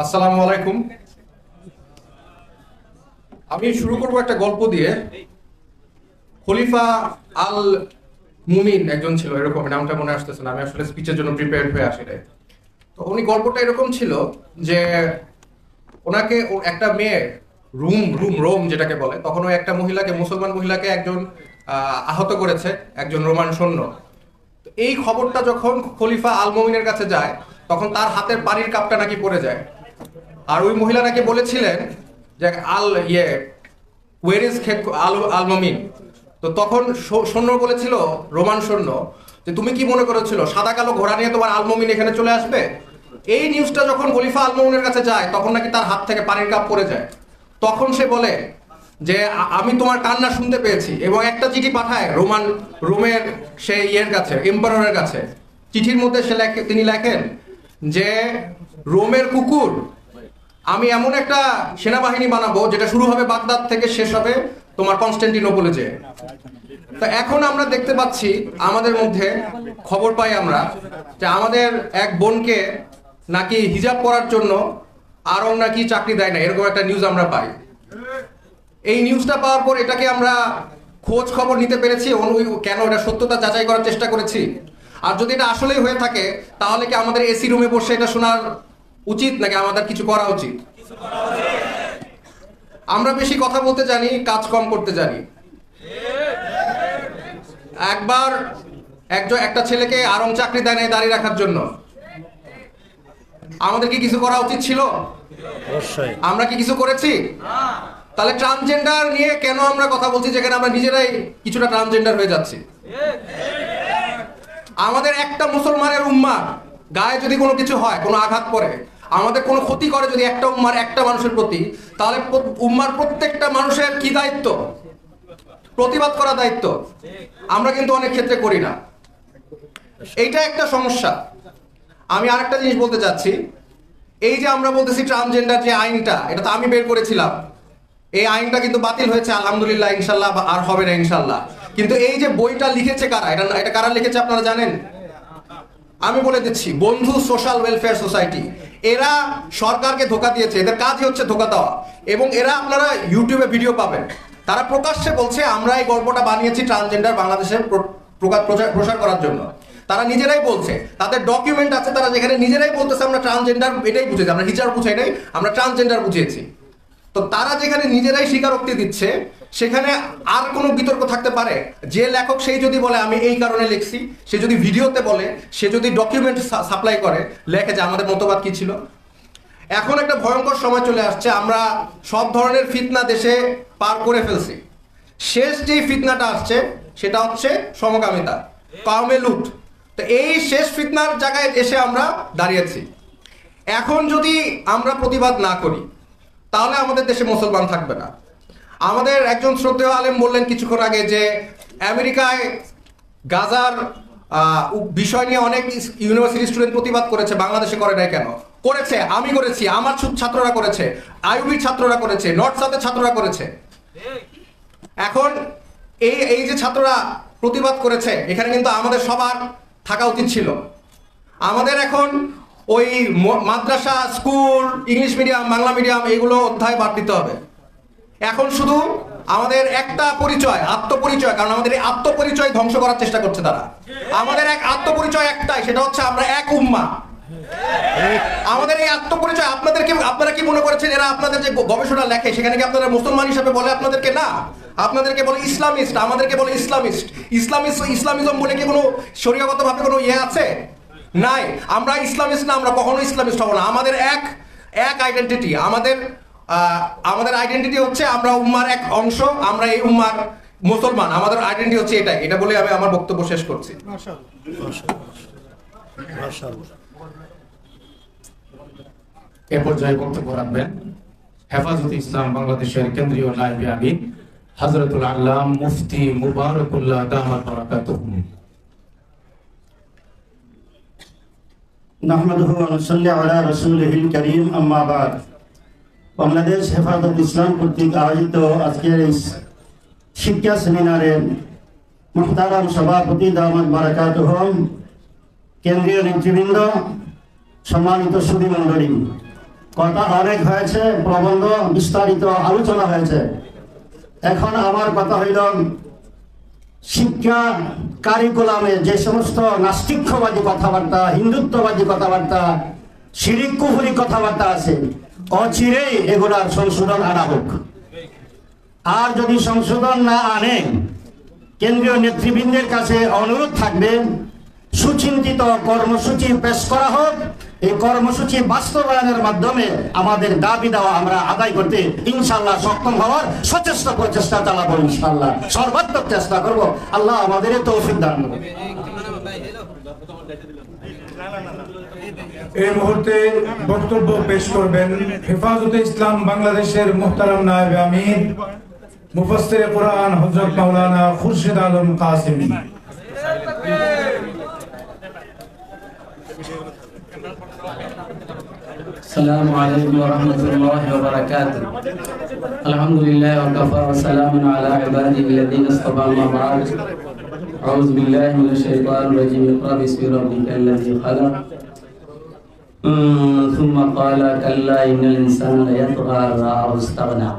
আসসালামু আলাইকুম। আমি শুরু করব একটা গল্প দিয়ে। খলিফা আল মুমিন একজন ছিল, এরকম নামটা মনে আসতেছে না, আমি আসলে স্পিচের জন্য প্রিপেয়ার্ড হয়ে আসি নাই। তো উনি গল্পটা এরকম ছিল যে ওনাকে একটা মেয়ে রোম যেটাকে বলে, তখন ওই একটা মহিলাকে, মুসলমান মহিলাকে একজন আহত করেছে, একজন রোমান সৈন্য। তো এই খবরটা যখন খলিফা আল মুমিনের কাছে যায়, তখন তার হাতের পানির কাপটা নাকি পড়ে যায়। আর ওই মহিলা নাকি বলেছিলেন যে ওয়ের ইজ আল মুমিন। তো তখন সৈন্য বলেছিল, রোমান সৈন্য, যে তুমি কি মনে করেছিল সাদা কালো ঘোড়া নিয়ে তোমার আল মুমিন এখানে চলে আসবে? এই নিউজটা যখন খলিফা আল মুমিনের কাছে যায়, তখন নাকি তার হাত থেকে পানির কাপ পড়ে যায়। তখন সে বলে যে আমি তোমার কান্না শুনতে পেয়েছি, এবং একটা চিঠি পাঠায় রোমের সেই কাছে, এম্পারারের কাছে। চিঠির মধ্যে তিনি লেখেন যে রোমের কুকুর, আমি এমন একটা সেনাবাহিনী বানাবো যেটা শুরু হবে বাগদাদ থেকে, শেষ হবে তোমার কনস্টান্টিনোপলে যে। তো এখন আমরা দেখতে পাচ্ছি, আমাদের মধ্যে খবর পাই আমরা যে আমাদের এক বোনকে নাকি হিজাব পরার জন্য আরং নাকি চাকরি দেয় না, এরকম একটা নিউজ আমরা পাই। এই নিউজটা পাওয়ার পর এটাকে আমরা খোঁজ খবর নিতে পেরেছি, কেন এটা সত্যতা যাচাই করার চেষ্টা করেছি। আর যদি এটা আসলেই হয়ে থাকে, তাহলে কি আমাদের এসি রুমে বসে এটা শোনার উচিত, নাকি আমাদের কিছু করা উচিত? আমরা বেশি কথা বলতে জানি, কাজ কম করতে জানি। একবার একটা ছেলেকে আরং চাকরি দেয় নাই দাঁড়িয়ে রাখার জন্য। আমাদের কি কিছু করা উচিত ছিল? অবশ্যই। আমরা কি কিছু করেছি? তাহলে ট্রান্সজেন্ডার নিয়ে কেন আমরা কথা বলছি, যেখানে আমরা নিজেরাই কিছুটা ট্রান্সজেন্ডার হয়ে যাচ্ছি? আমাদের একটা মুসলমানের উম্মার গায়ে যদি কোনো কিছু হয়, কোনো আঘাত পড়ে, আমাদের কোনো ক্ষতি করে যদি একটা উম্মার, একটা মানুষের প্রতি, তাহলে উম্মার প্রত্যেকটা মানুষের কি দায়িত্ব? প্রতিবাদ করা দায়িত্ব। আমরা কিন্তু অনেক ক্ষেত্রে করি না। এইটা একটা সমস্যা। আমি আরেকটা জিনিস বলতে চাচ্ছি, এই যে আমরা বলতেছি ট্রান্সজেন্ডার যে আইনটা, এটা তো আমি বের করেছিলাম। এই আইনটা কিন্তু বাতিল হয়েছে আলহামদুলিল্লাহ, ইনশাল্লাহ আর হবে না ইনশাল্লাহ। কিন্তু এই যে বইটা লিখেছে কারা, এটা কারা লিখেছে আপনারা জানেন? আমি বলে দিচ্ছি, বন্ধু সোশ্যাল ওয়েলফেয়ার সোসাইটি। এরা সরকারকে ধোঁকা দিয়েছে, এদের কাজই হচ্ছে ধোঁকা দেওয়া। এবং এরা, আপনারা ইউটিউবে ভিডিও পাবেন, তারা প্রকাশ্যে বলছে আমরা এই গল্পটা বানিয়েছি ট্রান্সজেন্ডার বাংলাদেশে প্রসার করার জন্য। তারা নিজেরাই বলছে, তাদের ডকুমেন্ট আছে, তারা যেখানে নিজেরাই বলতেছে আমরা ট্রান্সজেন্ডার এটাই বুঝেছি, আমরা হিজাব বুঝাই নাই, আমরা ট্রান্সজেন্ডার বুঝিয়েছি। তো তারা যেখানে নিজেরাই স্বীকারোক্তি দিচ্ছে, সেখানে আর কোনো বিতর্ক থাকতে পারে? যে লেখক সেই যদি বলে আমি এই কারণে লিখছি, সে যদি ভিডিওতে বলে, সে যদি ডকুমেন্ট সাপ্লাই করে, লেখে যে আমাদের মতবাদ কি ছিল। এখন একটা ভয়ঙ্কর সময় চলে আসছে, আমরা সব ধরনের ফিতনা দেশে পার করে ফেলছি। শেষ যেই ফিতনাটা আসছে সেটা হচ্ছে সমকামিতা, কাউমে লুট। তো এই শেষ ফিতনার জায়গায় এসে আমরা দাঁড়িয়েছি। এখন যদি আমরা প্রতিবাদ না করি, তাহলে আমাদের দেশে মুসলমান থাকবে না। আমাদের একজন শ্রদ্ধেয় আলেম বললেন কিছুক্ষণ আগে যে আমেরিকায় গাজার বিষয় নিয়ে অনেক ইউনিভার্সিটি স্টুডেন্ট প্রতিবাদ করেছে, বাংলাদেশে করে নাই কেন? করেছে, আমি করেছি, আমার ছাত্ররা করেছে, আইউবির ছাত্ররা করেছে, নর্থ সাউথের ছাত্ররা করেছে। এখন এই যে ছাত্ররা প্রতিবাদ করেছে, এখানে কিন্তু আমাদের সবার থাকা উচিত ছিল। আমাদের এখন ওই মাদ্রাসা, school, English medium, Bangla medium, এগুলো অধ্যায় বাদ দিতে হবে। এখন শুধু আমাদের একটা পরিচয়, আত্মপরিচয়, কারণ আমাদের এই আত্মপরিচয় ধ্বংস করার চেষ্টা করছে তারা। আমাদের এক আত্মপরিচয় একটাই, সেটা হচ্ছে আমরা এক উম্মাহ। আমাদের এই আত্মপরিচয়, আপনারা কি মনে করেছেন এরা আপনাদের যে গবেষণা লেখে, সেখানে কি আপনারা মুসলমান হিসেবে বলে আপনাদেরকে? না, আপনাদেরকে বলে ইসলামিস্ট, আমাদেরকে বলে ইসলামিস্ট। ইসলামিজম বলে কি কোনো শরীয়গত ভাবে কোনো আছে? নাই। আমরা ইসলামিস্ট না, আমরা কখনো ইসলামিস্ট হব না। আমাদের এক আইডেন্টিটি, আমাদের আইডেন্টিটি হচ্ছে আমরা উম্মার এক অংশ, আমরা এই উম্মার মুসলমান, আমাদের আইডেন্টিটি হচ্ছে এটাই। এটা বলে আমি আমার বক্তব্য শেষ করছি। এ পর্যায়ে বক্তব্য রাখবেন হেফাজতে ইসলাম বাংলাদেশের কেন্দ্রীয় নায়েবে আমির হযরতুল আল্লাম মুফতি মুবারকুল্লাহ দামাত বারাকাতুহু। নাহমাদুহু ওয়া নুসাল্লি আলা রাসূলিহিল কারীম, আম্মা বাদ। বাংলাদেশ হেফাজত ইসলাম কর্তৃক আয়োজিত আজকের এই শিক্ষা সেমিনারের মুহতারাম সভাপতি দামাত বারাকাতুহু, কেন্দ্রীয় নেতৃবৃন্দ, সম্মানিত সুধী মণ্ডলী, কথা অনেক হয়েছে, প্রবন্ধ বিস্তারিত আলোচনা হয়েছে। এখন আমার কথা হইল, শিক্ষা কারিকুলামে যে সমস্ত নাস্তিক্যবাদী কথাবার্তা, হিন্দুত্ববাদী কথাবার্তা, শিরিক কুফরি কথাবার্তা আছে, অচিরেই এগুলার সংশোধন আনা হোক। আর যদি সংশোধন না আনে, কেন্দ্রীয় নেতৃবৃন্দের কাছে অনুরোধ থাকবে, সুচিন্তিত কর্মসূচি পেশ করা হোক। এই কর্মসূচি বাস্তবায়নের মাধ্যমে আমাদের দাবি দেওয়া আমরা আদায় করতে ইনশাল্লাহ সক্ষম হওয়ার সচেষ্ট প্রচেষ্টা চালাবো। ইনশাল্লাহ সর্বাত্মক চেষ্টা করব। আল্লাহ আমাদের তৌফিক দান করুন। এই মুহূর্তে বক্তব্য পেশ করবেন হেফাজতে ইসলাম বাংলাদেশের মুহতারাম নায়েবে আমির মুফাসসিরে কুরআন হযরত মাওলানা খুরশিদ আলম কাসেমী। السلام عليكم ورحمة الله وبركاته. الحمد لله وكفى وسلام على عباده الذين اصطفى. أما بعد، أعوذ بالله من الشيطان الرجيم. اقرأ باسم ربك الذي خلق ثم قال كلا إن الإنسان ليطغى أن رآه استغنى.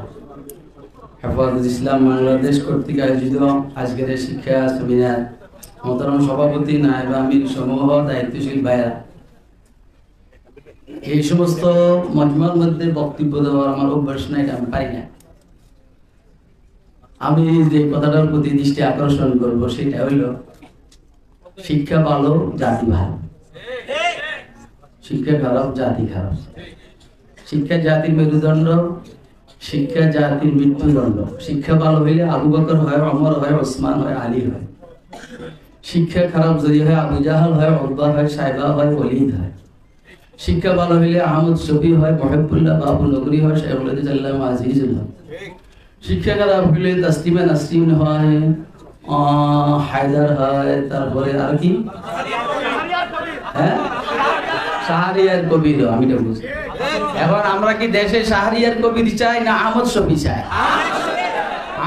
হেফাজত ইসলাম বাংলাদেশ কর্তৃক আয়োজিত আজকের শিক্ষা সেমিনার মোহতারাম সভাপতি, নায়েবে আমির সমূহ, দায়িত্বশীল ভাইরা, এই সমস্ত মজমার মধ্যে বক্তব্য দেওয়ার আমার অভ্যাস নাই, আমি পারি না। আমি যে কথাটার প্রতি দৃষ্টি আকর্ষণ করব সেটা হইল, শিক্ষা ভালো, জাতি ভালো। শিক্ষা খারাপ, জাতি খারাপ। শিক্ষা জাতির মেরুদণ্ড, শিক্ষা জাতির মৃত্যুদণ্ড। শিক্ষা ভালো হইলে আবু বকর হয়, ওমর হয়, ওসমান হয়, আলী হয়। শিক্ষা খারাপ যদি হয়, আবু জাহাল হয়, উতবা হয়, সাইবা হয়, ওলীদ হয়। শিক্ষা ভালো হইলে আহমদ শফি হয়, মহিবুল্লাহ বাবু নগরী হয়, শেখুল আল্লাহ আজিজুল হক। শিক্ষা খারাপ হইলে তাসলিমা নাসরিন হয়, হায়দার হয়, তারপরে আর কি, হ্যাঁ, শাহরিয়ার কবির। আমি এটা বুঝি। এখন আমরা কি দেশে শাহরিয়ার কবির চাই না আহমদ শফি চাই?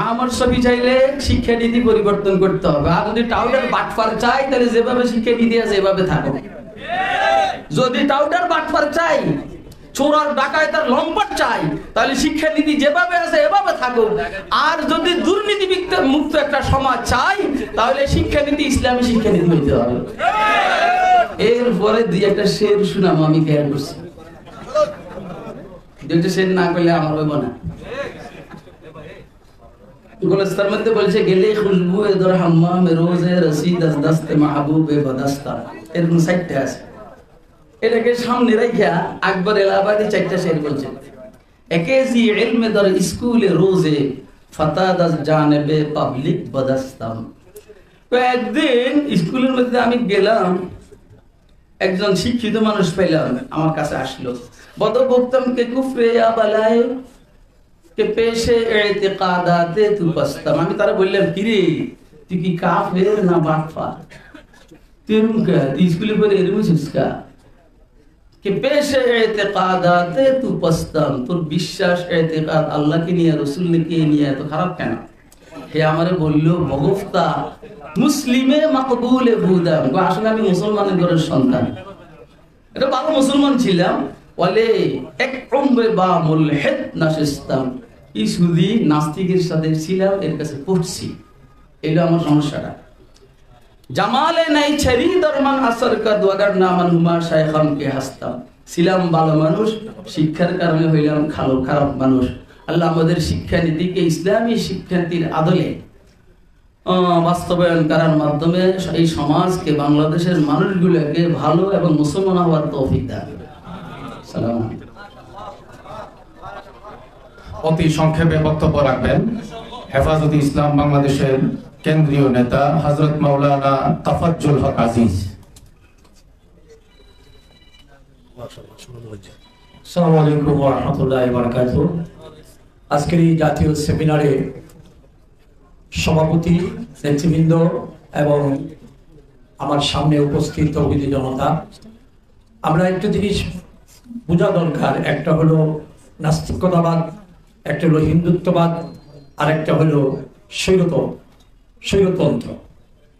আহমদ শফি চাইলে শিক্ষা নীতি পরিবর্তন করতে হবে। আর যদি টাউটার বাটফার চাই, তাহলে যেভাবে শিক্ষা নীতি আছে এভাবে থাকো। যদি টাউটার বাটফার চাই, চোরার ডাকায় তার লম্পট চাই, তাহলে শিক্ষা নীতি যেভাবে আছে এভাবে থাকুক। আর যদি দুর্নীতি মুক্ত একটা সমাজ চাই, তাহলে শিক্ষা নীতি ইসলামী শিক্ষা নীতি হইতে হবে। এরপরে দুই একটা শের শুনাম, আমি খেয়াল করছি। দুইটা শের না করলে আমার হইব না। গুলস্তার মধ্যে বলছে, গেলে খুশবু এদর হাম্মাম রোজে রসিদ দস্তে মাহবুব বদস্তা। এরকম সাইটটা আছে। এটাকে সামনে রাখিয়া আকবর এলাহাবাদী চারটা শের বলছে। একে জি ইলমে দর স্কুলে রোজে ফাতাদাস জানেবে পাবলিক বদস্তাম। তো একদিন স্কুলের মধ্যে আমি গেলাম, একজন শিক্ষিত মানুষ পেলাম, আমার কাছে আসলো। বদ বক্তম কে কুফরে ইয়া বালায়ে কে পেশে ইতিকাদাতে তু বস্তাম। আমি তারা বললাম, কিরে তুই কি কাফের না বাটফার? তেরুম কা তুই স্কুলে পড়ে এরকম শিক্ষা कि पेशे एतेकादाते तू पस्ताम। তোর বিশ্বাস এতেকাদ আল্লাহকে নিয়ে, রাসূলকে নিয়ে তো খারাপ কেন? হে আমারে বলল, বগফতা মুসলিমে মাকবুলে বুদাম। আসলে আমি মুসলমানের ঘরের সন্তান, এটা ভালো মুসলমান ছিলাম। ওয়ালে এক উমরে বা মুলহিদ নাশিস্তাম। এই সুদি নাস্তিকের সাথে ছিলাম, এর কাছে পড়ছি। এটা আমার সমস্যাটা। জামালে নাই ছেড়ি দরমান আসর কা দুয়াগার নামান হুমা শাইখাম কে হাসতাম। ছিলাম ভালো মানুষ, শিক্ষার কারণে হইলাম খারাপ মানুষ। আল্লাহ আমাদের শিক্ষা নীতিকে ইসলামী শিক্ষানীতির আদলে বাস্তবায়ন করার মাধ্যমে এই সমাজকে, বাংলাদেশের মানুষগুলোকে ভালো এবং মুসলমান হওয়ার তৌফিক দান। সালাম। অতি সংক্ষেপে বক্তব্য রাখবেন হেফাজতে ইসলাম বাংলাদেশের কেন্দ্রীয় নেতা হযরত মাওলানা তাফাজ্জুল হক আজিজ। আসসালামু আলাইকুম ওয়া রাহমাতুল্লাহি ওয়া বারাকাতুহু। আজকের এই জাতীয় সেমিনারে সভাপতি, নেতৃবৃন্দ এবং আমার সামনে উপস্থিত তৌহিদি জনতা, আমরা একটা জিনিস বোঝা দরকার। একটা হলো নাস্তিকতাবাদ, একটা হলো হিন্দুত্ববাদ, আর একটা হলো স্বৈরতন্ত্র।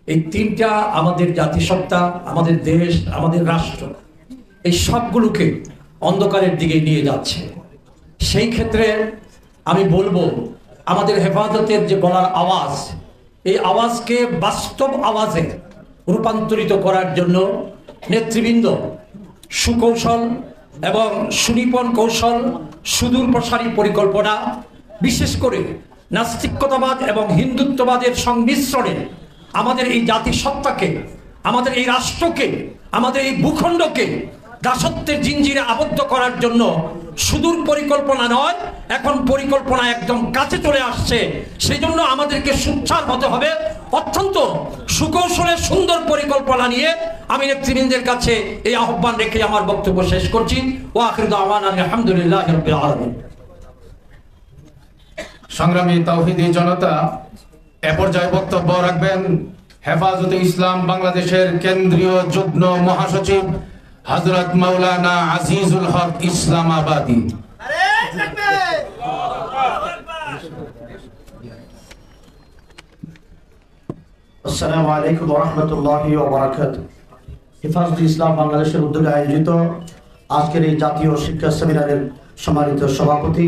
এই তিনটা আমাদের জাতিসত্তা, আমাদের দেশ, আমাদের রাষ্ট্র, এই সবগুলোকে অন্ধকারের দিকে নিয়ে যাচ্ছে। সেই ক্ষেত্রে আমি বলবো আমাদের হেফাজতের যে গলার আওয়াজ, এই আওয়াজকে বাস্তব আওয়াজে রূপান্তরিত করার জন্য নেতৃবৃন্দ সুকৌশল এবং সুনিপুণ কৌশল, সুদূর প্রসারী পরিকল্পনা, বিশেষ করে নাস্তিকতাবাদ এবং হিন্দুত্ববাদের সংমিশ্রণে আমাদের এই জাতিসত্তাকে, আমাদের এই রাষ্ট্রকে, আমাদের এই ভূখণ্ডকে দাসত্বের জিঞ্জিরে আবদ্ধ করার জন্য সুদূর পরিকল্পনা নয়, এখন পরিকল্পনা একদম কাছে চলে আসছে। সেই জন্য আমাদেরকে সোচ্চার হতে হবে। অত্যন্ত সুকৌশলে সুন্দর পরিকল্পনা নিয়ে আমি নেতৃবৃন্দের কাছে এই আহ্বান রেখে আমার বক্তব্য শেষ করছি। ওয়া আখিরু দাওয়ানা আলহামদুলিল্লাহি রাব্বিল আলামিন। সংগ্রামী তাওহীদি জনতা, এ পর্যায়ে বক্তব্য রাখবেন হেফাজতে ইসলাম বাংলাদেশের কেন্দ্রীয় যুগ্ম মহাসচিব হযরত মাওলানা আজিজুল হক ইসলামাবাদী। আসসালামু আলাইকুম ওয়া রাহমাতুল্লাহি ওয়া বারাকাতুহু। হেফাজতে ইসলাম বাংলাদেশের উদ্যোগে আয়োজিত আজকের এই জাতীয় শিক্ষা সেমিনারের সম্মানিত সভাপতি,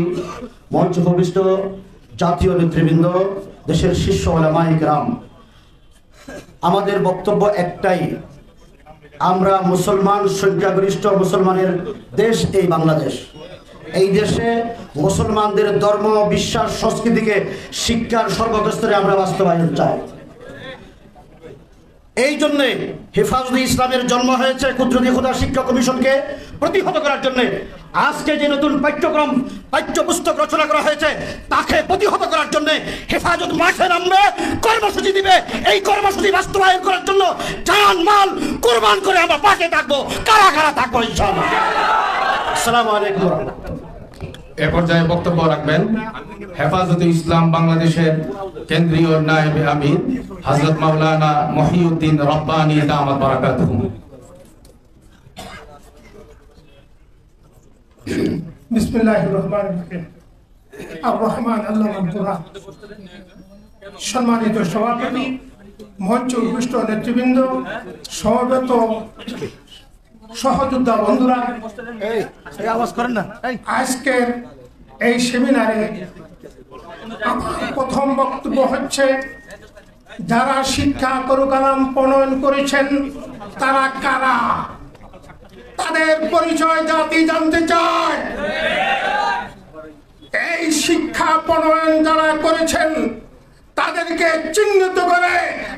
মঞ্চ উপবিষ্ট জাতীয় নেতৃবৃন্দ, দেশের শীর্ষ উলামায়ে কেরাম, আমাদের বক্তব্য একটাই, আমরা মুসলমান, সংখ্যাগরিষ্ঠ মুসলমানের দেশ এই বাংলাদেশ। এই দেশে মুসলমানদের ধর্ম, বিশ্বাস, সংস্কৃতিকে শিক্ষার সর্বস্তরে আমরা বাস্তবায়ন চাই। এই জন্যে হেফাজতে ইসলামের জন্ম হয়েছে কুদরতি খোদা শিক্ষা কমিশনকে প্রতিহত করার জন্য। আজকে যে নতুন পাঠ্যক্রম, পাঠ্যপুস্তক রচনা করা হয়েছে, তাকে প্রতিহত করার জন্য হেফাজত মাঠে নামবে, কর্মসূচি দিবে। এই কর্মসূচি বাস্তবায়ন করার জন্য জান মাল কুরবান করে আমরা পাশে থাকবো, কারা কারা থাকবো ইনশাআল্লাহ। আসসালামু আলাইকুম। এ পর্যায়ে বক্তব্য রাখবেন হেফাজতে ইসলাম বাংলাদেশের কেন্দ্রীয় নায়েবে আমির হযরত মাওলানা মহিউদ্দিন রব্বানী দামাত বারাকাতুহু। বিসমিল্লাহির রহমানির রহিম। আর রহমান আল্লামাল কুরআন। সম্মানিত সভাপতি, মঞ্চ উপবিষ্ট নেতৃবৃন্দ, সমবেত সহযোদ্ধা বন্ধুরা, আজকের এই সেমিনারে আমার প্রথম বক্তব্য হচ্ছে, যারা শিক্ষা কালাম প্রণয়ন করেছেন তারা কারা, তাদের পরিচয় জাতি জানতে চায়। এই শিক্ষা প্রণয়ন যারা করেছেন তাদেরকে চিহ্নিত করে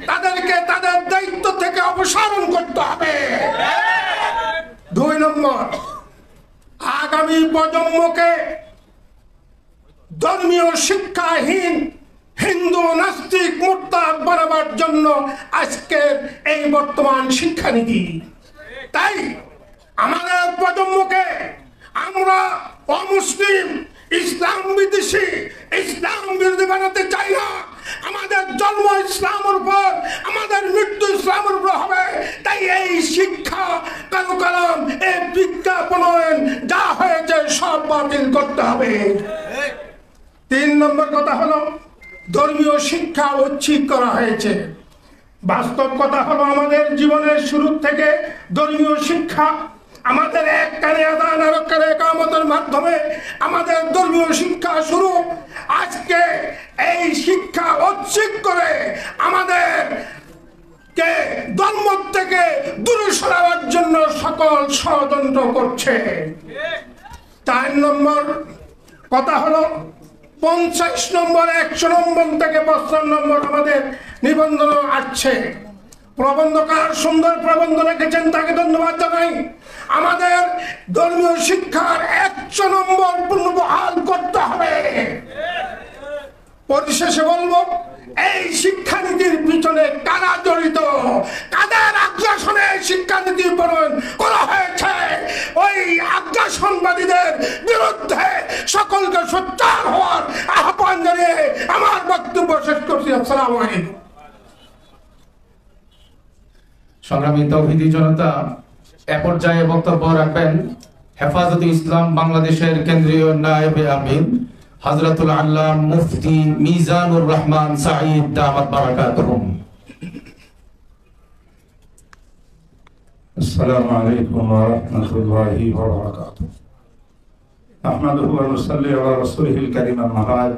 তাদেরকে তাদের দায়িত্ব থেকে অপসারণ করতে হবে। 2 নম্বর, আগামী প্রজন্মকে ধর্মীয় শিক্ষাহীন, হিন্দু, নাস্তিক, মুরতাদ বানাবার জন্য আজকের এই বর্তমান শিক্ষানীতি। তাই আমাদের প্রজন্মকে আমরা অমুসলিম, ইসলাম বিদ্বেষী, ইসলাম বিরোধী বানাতে চাই না। আমাদের জন্ম ইসলামের উপর, আমাদের মৃত্যু ইসলামের উপর হবে। তাই এই শিক্ষা কালাম, এই বিজ্ঞাপন যা হয়েছে সব বাতিল করতে হবে। 3 নম্বর কথা হলো, ধর্মীয় শিক্ষা ঐচ্ছিক করা হয়েছে। বাস্তব কথা হলো, আমাদের জীবনের শুরু থেকে ধর্মীয় শিক্ষা, আমাদের এক কানে আযান আর এক কানে ইকামতের মাধ্যমে আমাদের ধর্মীয় শিক্ষা শুরু। আজকে এই শিক্ষা ঐচ্ছিক করে আমাদের কে ধর্ম থেকে দূরে সরাবার জন্য সকল ষড়যন্ত্র করছে। 4 নম্বর কথা হলো, 50 নম্বর, 100 নম্বর থেকে 55 নম্বর আমাদের নিবন্ধন আসছে। প্রবন্ধকার সুন্দর প্রবন্ধ লিখেছেন, তাকে ধন্যবাদ জানাই। আমাদের ধর্মীয় শিক্ষার 100 নম্বর পুনর্বহাল করতে হবে। পরিশেষে বলবো, এই শিক্ষানীতির পিছনে কারা জড়িত, কাদের আগ্রাসনে শিক্ষানীতি প্রণয়ন করা হয়েছে, ওই আগ্রাসনবাদীদের বিরুদ্ধে সকলকে সোচ্চার হওয়ার আহ্বান জানিয়ে আমার বক্তব্য শেষ করছি। আসসালামু আলাইকুম। সংগ্রামী তাওহীদি জনতা, এ পর্যায়ে বক্তব্য রাখবেন হেফাজতে ইসলাম বাংলাদেশের কেন্দ্রীয় নায়েবে আমির হযরতুল আল্লাম মুফতি মিজানুর রহমান সাঈদ দামাত বারাকাতুহু। আসসালামু আলাইকুম ওয়া রাহমাতুল্লাহি ওয়া বারাকাতুহু। نحمده ونصلي على رسوله الكريم أما بعد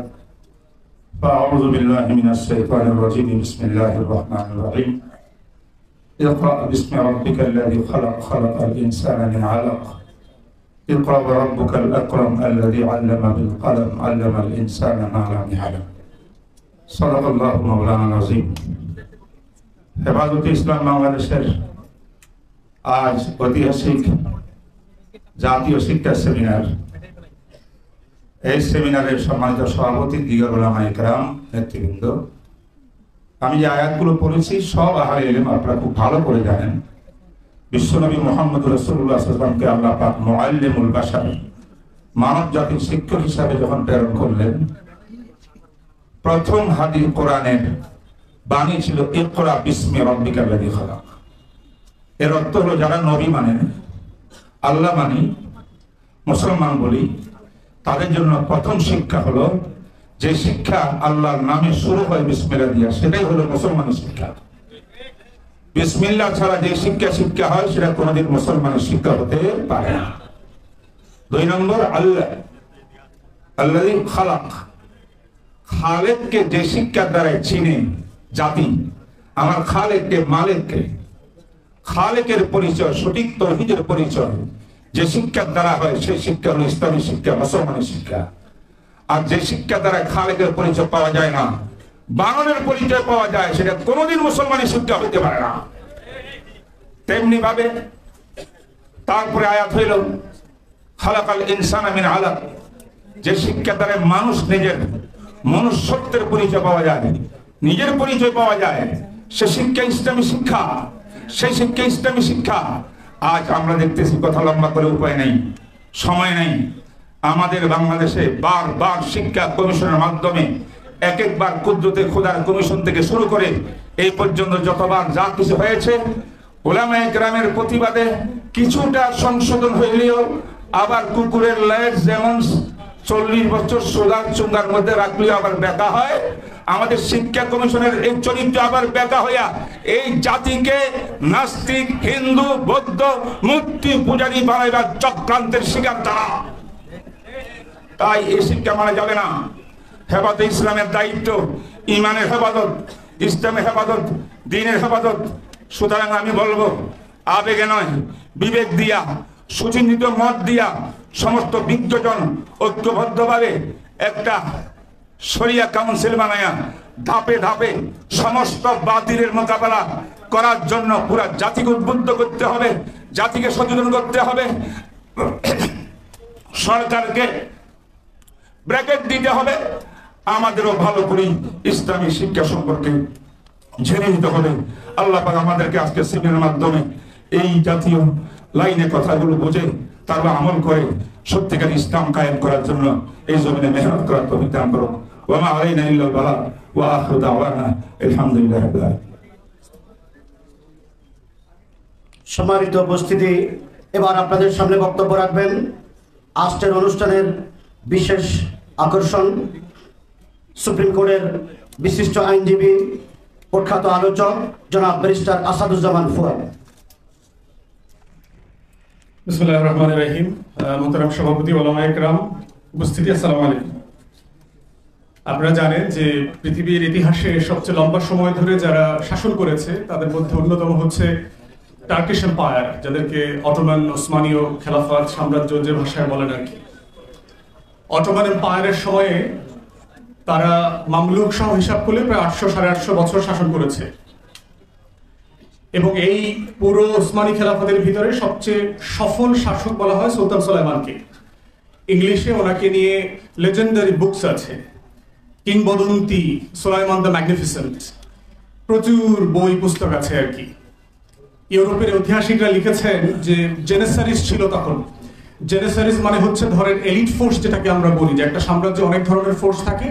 فأعوذ بالله من الشيطان الرجيم بسم الله الرحمن الرحيم اقرأ باسم ربك الذي خلق خلق الإنسان من علق اقرأ وربك الأكرم الذي علم بالقلم علم الإنسان ما لم يعلم صدق الله مولانا العظيم হেফাজতে ইসলাম বাংলাদেশের আজ ঐতিহাসিক জাতীয় শিক্ষা সেমিনার, এই সেমিনারের সম্মানিত সভাপতি দিগর উলামা ইকরাম, নেতৃবৃন্দ, আমি যে আয়াতগুলো পড়েছি সব আহলে ইলম আপনারা খুব ভালো করে জানেন। বিশ্বনবী মুহাম্মদ রাসূলুল্লাহ সাল্লাল্লাহু আলাইহি ওয়াসাল্লামকে আল্লাহ পাক মুআল্লিমুল বাশার, মানব জাতির শিক্ষক হিসাবে যখন প্রেরণ করলেন, প্রথম হাদিস কোরআনের বাণী ছিল ইকরা বিসমি রাব্বিকাল্লাযী খালাক। এর অর্থ হলো যারা নবী মানেন, আল্লাহ মানি, মুসলমান বলি, তাদের জন্য প্রথম শিক্ষা হলো যে শিক্ষা আল্লাহর নামে শুরু হয় বিসমিল্লাহ দিয়া, সেটাই হলো মুসলমানের শিক্ষা। বিসমিল্লাহ ছাড়া যে শিক্ষা হয় সেটা কোনোদিন মুসলমানের শিক্ষা হতে পারে না। 2 নম্বর, আল্লাহ আল্লাযী খালাক, খালেককে যে শিক্ষার দ্বারা চিনে জাতি, আমার খালেককে, মালিককে, খালেকের পরিচয়, সঠিক তাওহীদের পরিচয় যে শিক্ষার দ্বারা হয় সেই শিক্ষা হলো ইসলামী শিক্ষা, মুসলমানের শিক্ষা। আর যে শিক্ষা দ্বারা খালেকের পরিচয় পাওয়া যায় না, বাঙালির পরিচয় পাওয়া যায়, সেটা কোনোদিন মুসলমানের শিক্ষা হতে পারে না। তেমনি ভাবে তারপরে আয়াত হইল খালাকাল ইনসানা মিন আলাক, যে শিক্ষা দ্বারা মানুষ নিজের মনুষ্যত্বের পরিচয় পাওয়া যায়, নিজের পরিচয় পাওয়া যায়, সে শিক্ষা ইসলামী শিক্ষা, সেই শিক্ষা ইসলামী শিক্ষা। আজ আমরা দেখতেছি, কথা লম্বা করে উপায় নেই, সময় নেই, আমাদের বাংলাদেশে বারবার শিক্ষা কমিশনের মাধ্যমে একবার কুদরতে খোদার কমিশন থেকে শুরু করে এই পর্যন্ত যতবার যা কিছু হয়েছে, উলামায়ে কেরামের প্রতিবাদে কিছুটা সংশোধন হইলেও আবার কুকুরের লেজ যেমন 40 বছর সোলার চুঙ্গার মধ্যে রাখলে আবার ব্যাকা হয়, আমাদের শিক্ষা কমিশনের এই চরিত্র আবার ব্যাকা হইয়া এই জাতিকে নাস্তিক, হিন্দু, বৌদ্ধ, মূর্তি পূজারী বানাইবার চক্রান্তের শিকার তারা। তাই এই শিক্ষা মানা যাবে না। হেফাজতে ইসলামের দায়িত্ব ইমানের হেফাজত, ইসলামের হেফাজত, দ্বীনের হেফাজত। সুতরাং আমি বলবো, আবেগে নয়, বিবেক দিয়া, সুচিন্তিত মত দিয়া সমস্ত বিজ্ঞজন ঐক্যবদ্ধভাবে একটা শরিয়া কাউন্সিল বানায়া ধাপে ধাপে সমস্ত বাতিলের মোকাবেলা করার জন্য পুরা জাতিকে উদ্বুদ্ধ করতে হবে, জাতিকে সচেতন করতে হবে, সরকারকে ব্র্যাকেট দিতে হবে, আমাদেরও ভালো করে ইসলামী শিক্ষা সম্পর্কে জেনে নিতে হবে। আল্লাহ পাক আমাদেরকে আজকে সেমিনারের মাধ্যমে এই জাতীয় লাইনে কথাগুলো বুঝে তারপর আমল করে সত্যিকার ইসলাম কায়েম করার জন্য এই জমিনে মেহনত করার তৌফিক দান করুন। ওয়া মা আলাইনা ইল্লাল বালাগ ওয়া আখিরু দাওয়ানা আলহামদুলিল্লাহি রাব্বিল আলামিন। সম্মানিত উপস্থিতি, এবার আপনাদের সামনে বক্তব্য রাখবেন আজকের অনুষ্ঠানের বিশেষ আকর্ষণ, সুপ্রিম কোর্টের বিশিষ্ট আইনজীবী, প্রখ্যাত আলোচক জনাব ব্যারিস্টার আসাদুজ্জামান ফুয়াদ। বিসমিল্লাহির রহমানির রহিম। মোহতারাম সভাপতি, উলামায়ে কেরাম, উপস্থিতি, আসসালামু আলাইকুম। আপনারা জানেন যে পৃথিবীর ইতিহাসে সবচেয়ে লম্বা সময় ধরে যারা শাসন করেছে তাদের মধ্যে অন্যতম হচ্ছে টার্কিশ এম্পায়ার, যাদেরকে অটোমান, ওসমানীয় খেলাফত সাম্রাজ্য যে ভাষায় বলেন আর কি। অটোমান এম্পায়ারের সময়ে তারা মামলুক সহ হিসাব করলে প্রায় 800-850 বছর শাসন করেছে। এবং এই পুরো ওসমানী খেলাফতের ভিতরে সবচেয়ে সফল শাসক বলা হয় সুলতান সুলাইমানকে। ইংলিশে ওনাকে নিয়ে লেজেন্ডারি বুকস আছে, কিংবদন্তি, সুলাইমান দ্য ম্যাগনিফিসেন্ট, প্রচুর বই পুস্তক আছে আর কি। ইউরোপের ঐতিহাসিকরা লিখেছেন যে জেনেসারিস ছিল তখন। জেনেসারিস মানে হচ্ছে ধরেন এলিট ফোর্স, যেটাকে আমরা বলি, যে একটা সাম্রাজ্যে অনেক ধরনের ফোর্স থাকে,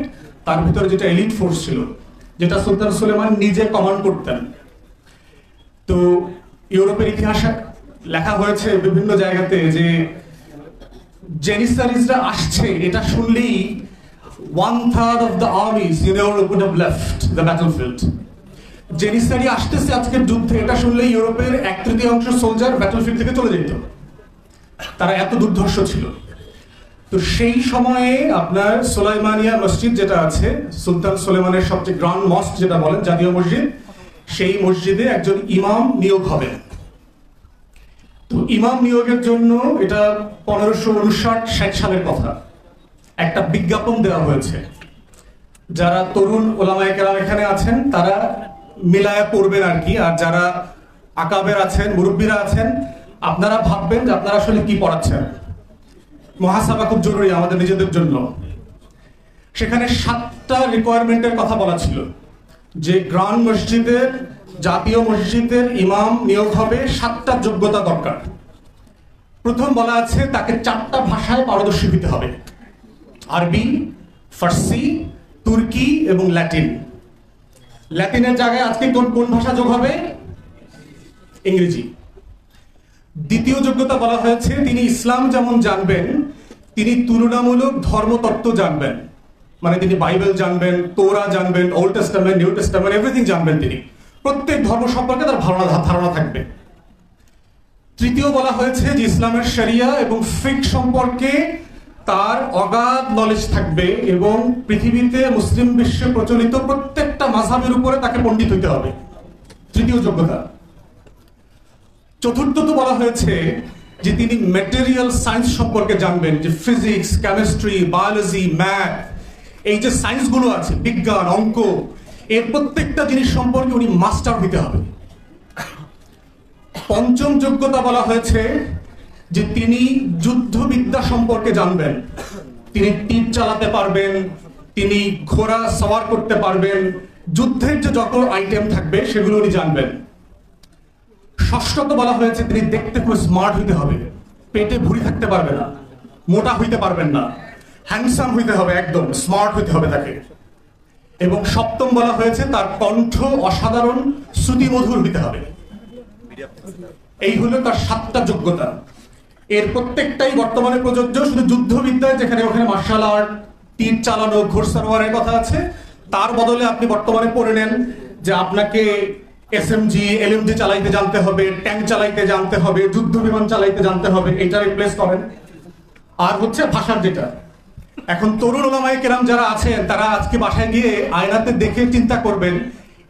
তার ভিতরে যেটা এলিট ফোর্স ছিল, যেটা সুলতান সুলেমান নিজে কমান্ড করতেন। তো ইউরোপের ইতিহাসে লেখা হয়েছে বিভিন্ন জায়গাতে যে জেনিসারিসরা আসছে, এটা শুনলেই 1/3 of the armies would have left the battlefield. জেনিসারি আসতেছে আজকের যুদ্ধে, এটা শুনলেই ইউরোপের 1/3 সোলজার ব্যাটলফিল্ড থেকে চলে যেত। তারা এত দুর্ধর্ষ ছিল। তো সেই সময়ে আপনার সুলাইমানিয়া মসজিদ যেটা আছে, সুলতান সুলেমানের সবচেয়ে গ্র্যান্ড মস্ক যেটা বলেন, জাতীয় মসজিদ, সেই মসজিদে একজন ইমাম নিয়োগ হবেন। তো ইমাম নিয়োগের জন্য এটা 1559-60 সালের কথা, একটা বিজ্ঞাপন দেওয়া হয়েছে। যারা তরুণ ওলামায়ে কেরাম এখানে আছেন তারা মিলায়া পড়বেন আর কি, আর যারা আকাবের আছেন, মুরব্বীরা আছেন, আপনারা ভাববেন যে আপনারা আসলে কি পড়াচ্ছেন। মুহাসাবা খুব জরুরি আমাদের নিজেদের জন্য। সেখানে 7টা রিকোয়ারমেন্টের কথা বলা ছিল, যে গ্রান্ড মসজিদের, জাতীয় মসজিদের ইমাম নিয়োগ হবে, 7টা যোগ্যতা দরকার। প্রথম বলা আছে তাকে 4টা ভাষায় পারদর্শী হতে হবে, আরবি, ফার্সি, তুর্কি এবং ল্যাটিন। ল্যাটিনের জায়গায় আজকে কোন ভাষা যোগ হবে? ইংরেজি। দ্বিতীয় যোগ্যতা বলা হয়েছে তিনি ইসলাম যেমন জানবেন, তিনি তুলনামূলক ধর্মতত্ত্ব জানবেন, মানে তিনি বাইবেল জানবেন, তোরা জানবেন, old testament, new testament, everything জানবেন তিনি। প্রত্যেক ধর্ম সম্পর্কে তার ধারণা থাকবে। তৃতীয় বলা হয়েছে যে ইসলামের শরিয়া এবং ফিক সম্পর্কে তার অগাধ নলেজ থাকবে এবং পৃথিবীতে মুসলিম বিশ্বে প্রচলিত প্রত্যেকটা মাযহাবের উপরে তাকে পণ্ডিত হতে হবে, তৃতীয় যোগ্যতা। চতুর্থত বলা হয়েছে যে তিনি ম্যাটেরিয়াল সায়েন্স সম্পর্কে জানবেন, যে ফিজিক্স, কেমিস্ট্রি, বায়োলজি, ম্যাথ, এই যে সায়েন্সগুলো আছে, বিজ্ঞান, অঙ্ক, এর প্রত্যেকটা জিনিস সম্পর্কে উনি মাস্টার হতে হবে। পঞ্চম যোগ্যতা বলা হয়েছে যে তিনি যুদ্ধবিদ্যা সম্পর্কে জানবেন, তিনি তীর চালাতে পারবেন, তিনি ঘোড়া সওয়ার করতে পারবেন, যুদ্ধের যে যত আইটেম থাকবে সেগুলো উনি জানবেন। ষষ্ঠত বলা হয়েছে তিনি দেখতে খুব স্মার্ট হইতে হবে, পেটে ভুঁড়ি থাকতে পারবে না, মোটা হইতে পারবেন না, হ্যান্ডসাম হইতে হবে, একদম স্মার্ট হইতে হবে তাকে। এবং সপ্তম বলা হয়েছে তার কণ্ঠ অসাধারণ শ্রুতিমধুর হইতে হবে। এই হলো তার 7টা যোগ্যতা। এর প্রত্যেকটাই বর্তমানে প্রযোজ্য। শুধু যুদ্ধবিদ্যায় যেখানে ওখানে মার্শাল আর্ট, তীর চালানো, ঘোড়সওয়ারের কথা আছে, তার বদলে আপনি বর্তমানে পড়ে নেন যে আপনাকে এসএমজি, এলএমজি চালাইতে জানতে হবে, ট্যাঙ্ক চালাইতে জানতে হবে, যুদ্ধ বিমান চালাইতে জানতে হবে, এটা রিপ্লেস করেন। আর হচ্ছে ভাষার যেটা, এখন তরুণ ওলামায়ে কেরাম যারা আছেন তারা আজকে বাসায় গিয়ে আয়নাতে দেখে চিন্তা করবেন,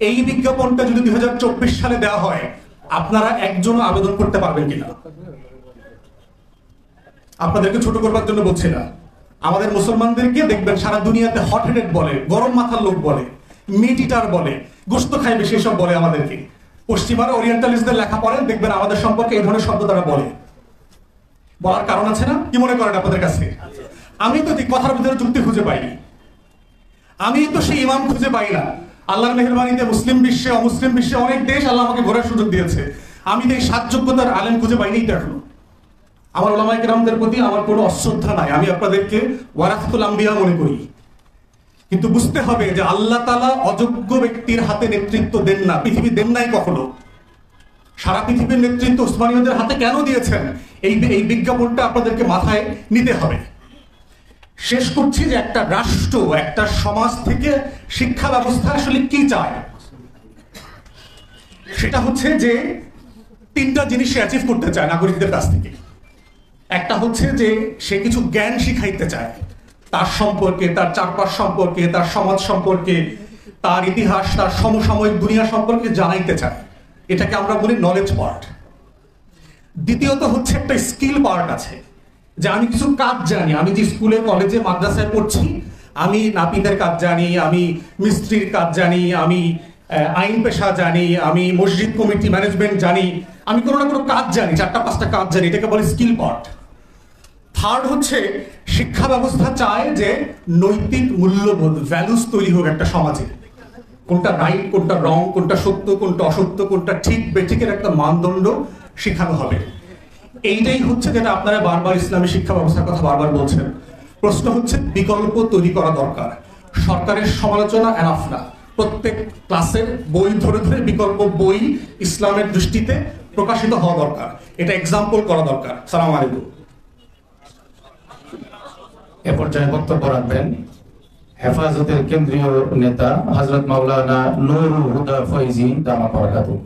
এই বিজ্ঞাপনটা যদি 2024 সালে দেওয়া হয় আপনারা একজনও আবেদন করতে পারবেন কিনা। আপনাদেরকে ছোট করবার জন্য বলছি না, আমাদের মুসলমানদেরকে দেখবেন সারা দুনিয়াতে হট হেডেড বলে, গরম মাথার লোক বলে, মিট ইটার বলে, গোশত খায় বেশি, এসব বলে আমাদেরকে। পশ্চিমারা ওরিয়েন্টালিস্টদের লেখা পড়েন, দেখবেন আমাদের সম্পর্কে এই ধরনের শব্দ তারা বলে। বলার কারণ আছে না? কি মনে করেন আপনাদের কাছে? আমি তো কথার ভিতরে যুক্তি খুঁজে পাইনি, আমি তো সেই ইমাম খুঁজে পাই না। আল্লাহর মেহেরবানিতে মুসলিম বিশ্বে, অমুসলিম বিশ্বে অনেক দেশ আল্লাহ আমাকে ঘোরার সুযোগ দিয়েছে, আমি তো এই 7 যোগ্যতার আলেম খুঁজে পাইনি তো এখনো। আমার ওলামায়ে কেরামদের প্রতি আমার কোনো অশ্রদ্ধা নাই, আমি আপনাদেরকে ওয়ারাসাতুল আম্বিয়া মনে করি। কিন্তু বুঝতে হবে যে আল্লাহ তাআলা অযোগ্য ব্যক্তির হাতে নেতৃত্ব দেন না, পৃথিবী দেন নাই কখনো। সারা পৃথিবীর নেতৃত্ব উসমানীয়দের হাতে কেন দিয়েছেন, এই বিজ্ঞাপনটা আপনাদেরকে মাথায় নিতে হবে। শেষ করছি যে একটা রাষ্ট্র, একটা সমাজ থেকে শিক্ষা ব্যবস্থা আসলে কি চায়, সেটা হচ্ছে যে 3টা জিনিস সে অ্যাচিভ করতে চায় নাগরিকদের কাছ থেকে। একটা হচ্ছে যে সে কিছু জ্ঞান শিখাইতে চায়, তার সম্পর্কে, তার চারপাশ সম্পর্কে, তার সমাজ সম্পর্কে, তার ইতিহাস, তার সমসাময়িক দুনিয়া সম্পর্কে জানাইতে চায়, এটাকে আমরা বলি নলেজ পার্ট। দ্বিতীয়ত হচ্ছে একটা স্কিল পার্ট আছে, যে আমি কিছু কাজ জানি, আমি যে স্কুলে, কলেজে, মাদ্রাসায় পড়ছি, আমি নাপিতের কাজ জানি, আমি মিস্ত্রির কাজ জানি, আমি আইন পেশা জানি, আমি মসজিদ কমিটি ম্যানেজমেন্ট জানি, আমি কোনো না কোনো কাজ জানি, 4টা-5টা কাজ জানি, এটাকে বলে স্কিল পার্ট। থার্ড হচ্ছে শিক্ষা ব্যবস্থা চায় যে নৈতিক মূল্যবোধ, ভ্যালুস তৈরি হোক একটা সমাজে, কোনটা রাইট, কোনটা রং, কোনটা সত্য, কোনটা অসত্য, কোনটা ঠিক বেঠিকের একটা মানদণ্ড শেখানো হবে। এইটাই হচ্ছে যেটা আপনারা বারবার ইসলামী শিক্ষা ব্যবস্থার কথা বারবার বলছেন। প্রশ্ন হচ্ছে বিকল্প তৈরি করা দরকার। সরকারের সমালোচনা এনাফ না, প্রত্যেক ক্লাসের বই ধরে ধরে বিকল্প বই ইসলামের দৃষ্টিতে প্রকাশিত হওয়া দরকার, এটা এক্সাম্পল করা দরকার। সালাম আলাইকুম। এ পর্যায়ে বক্তব্য রাখবেন হেফাজতের কেন্দ্রীয় নেতা হযরত মাওলানা নুরুল হুদা ফয়জি দামাত বরকাতুহু।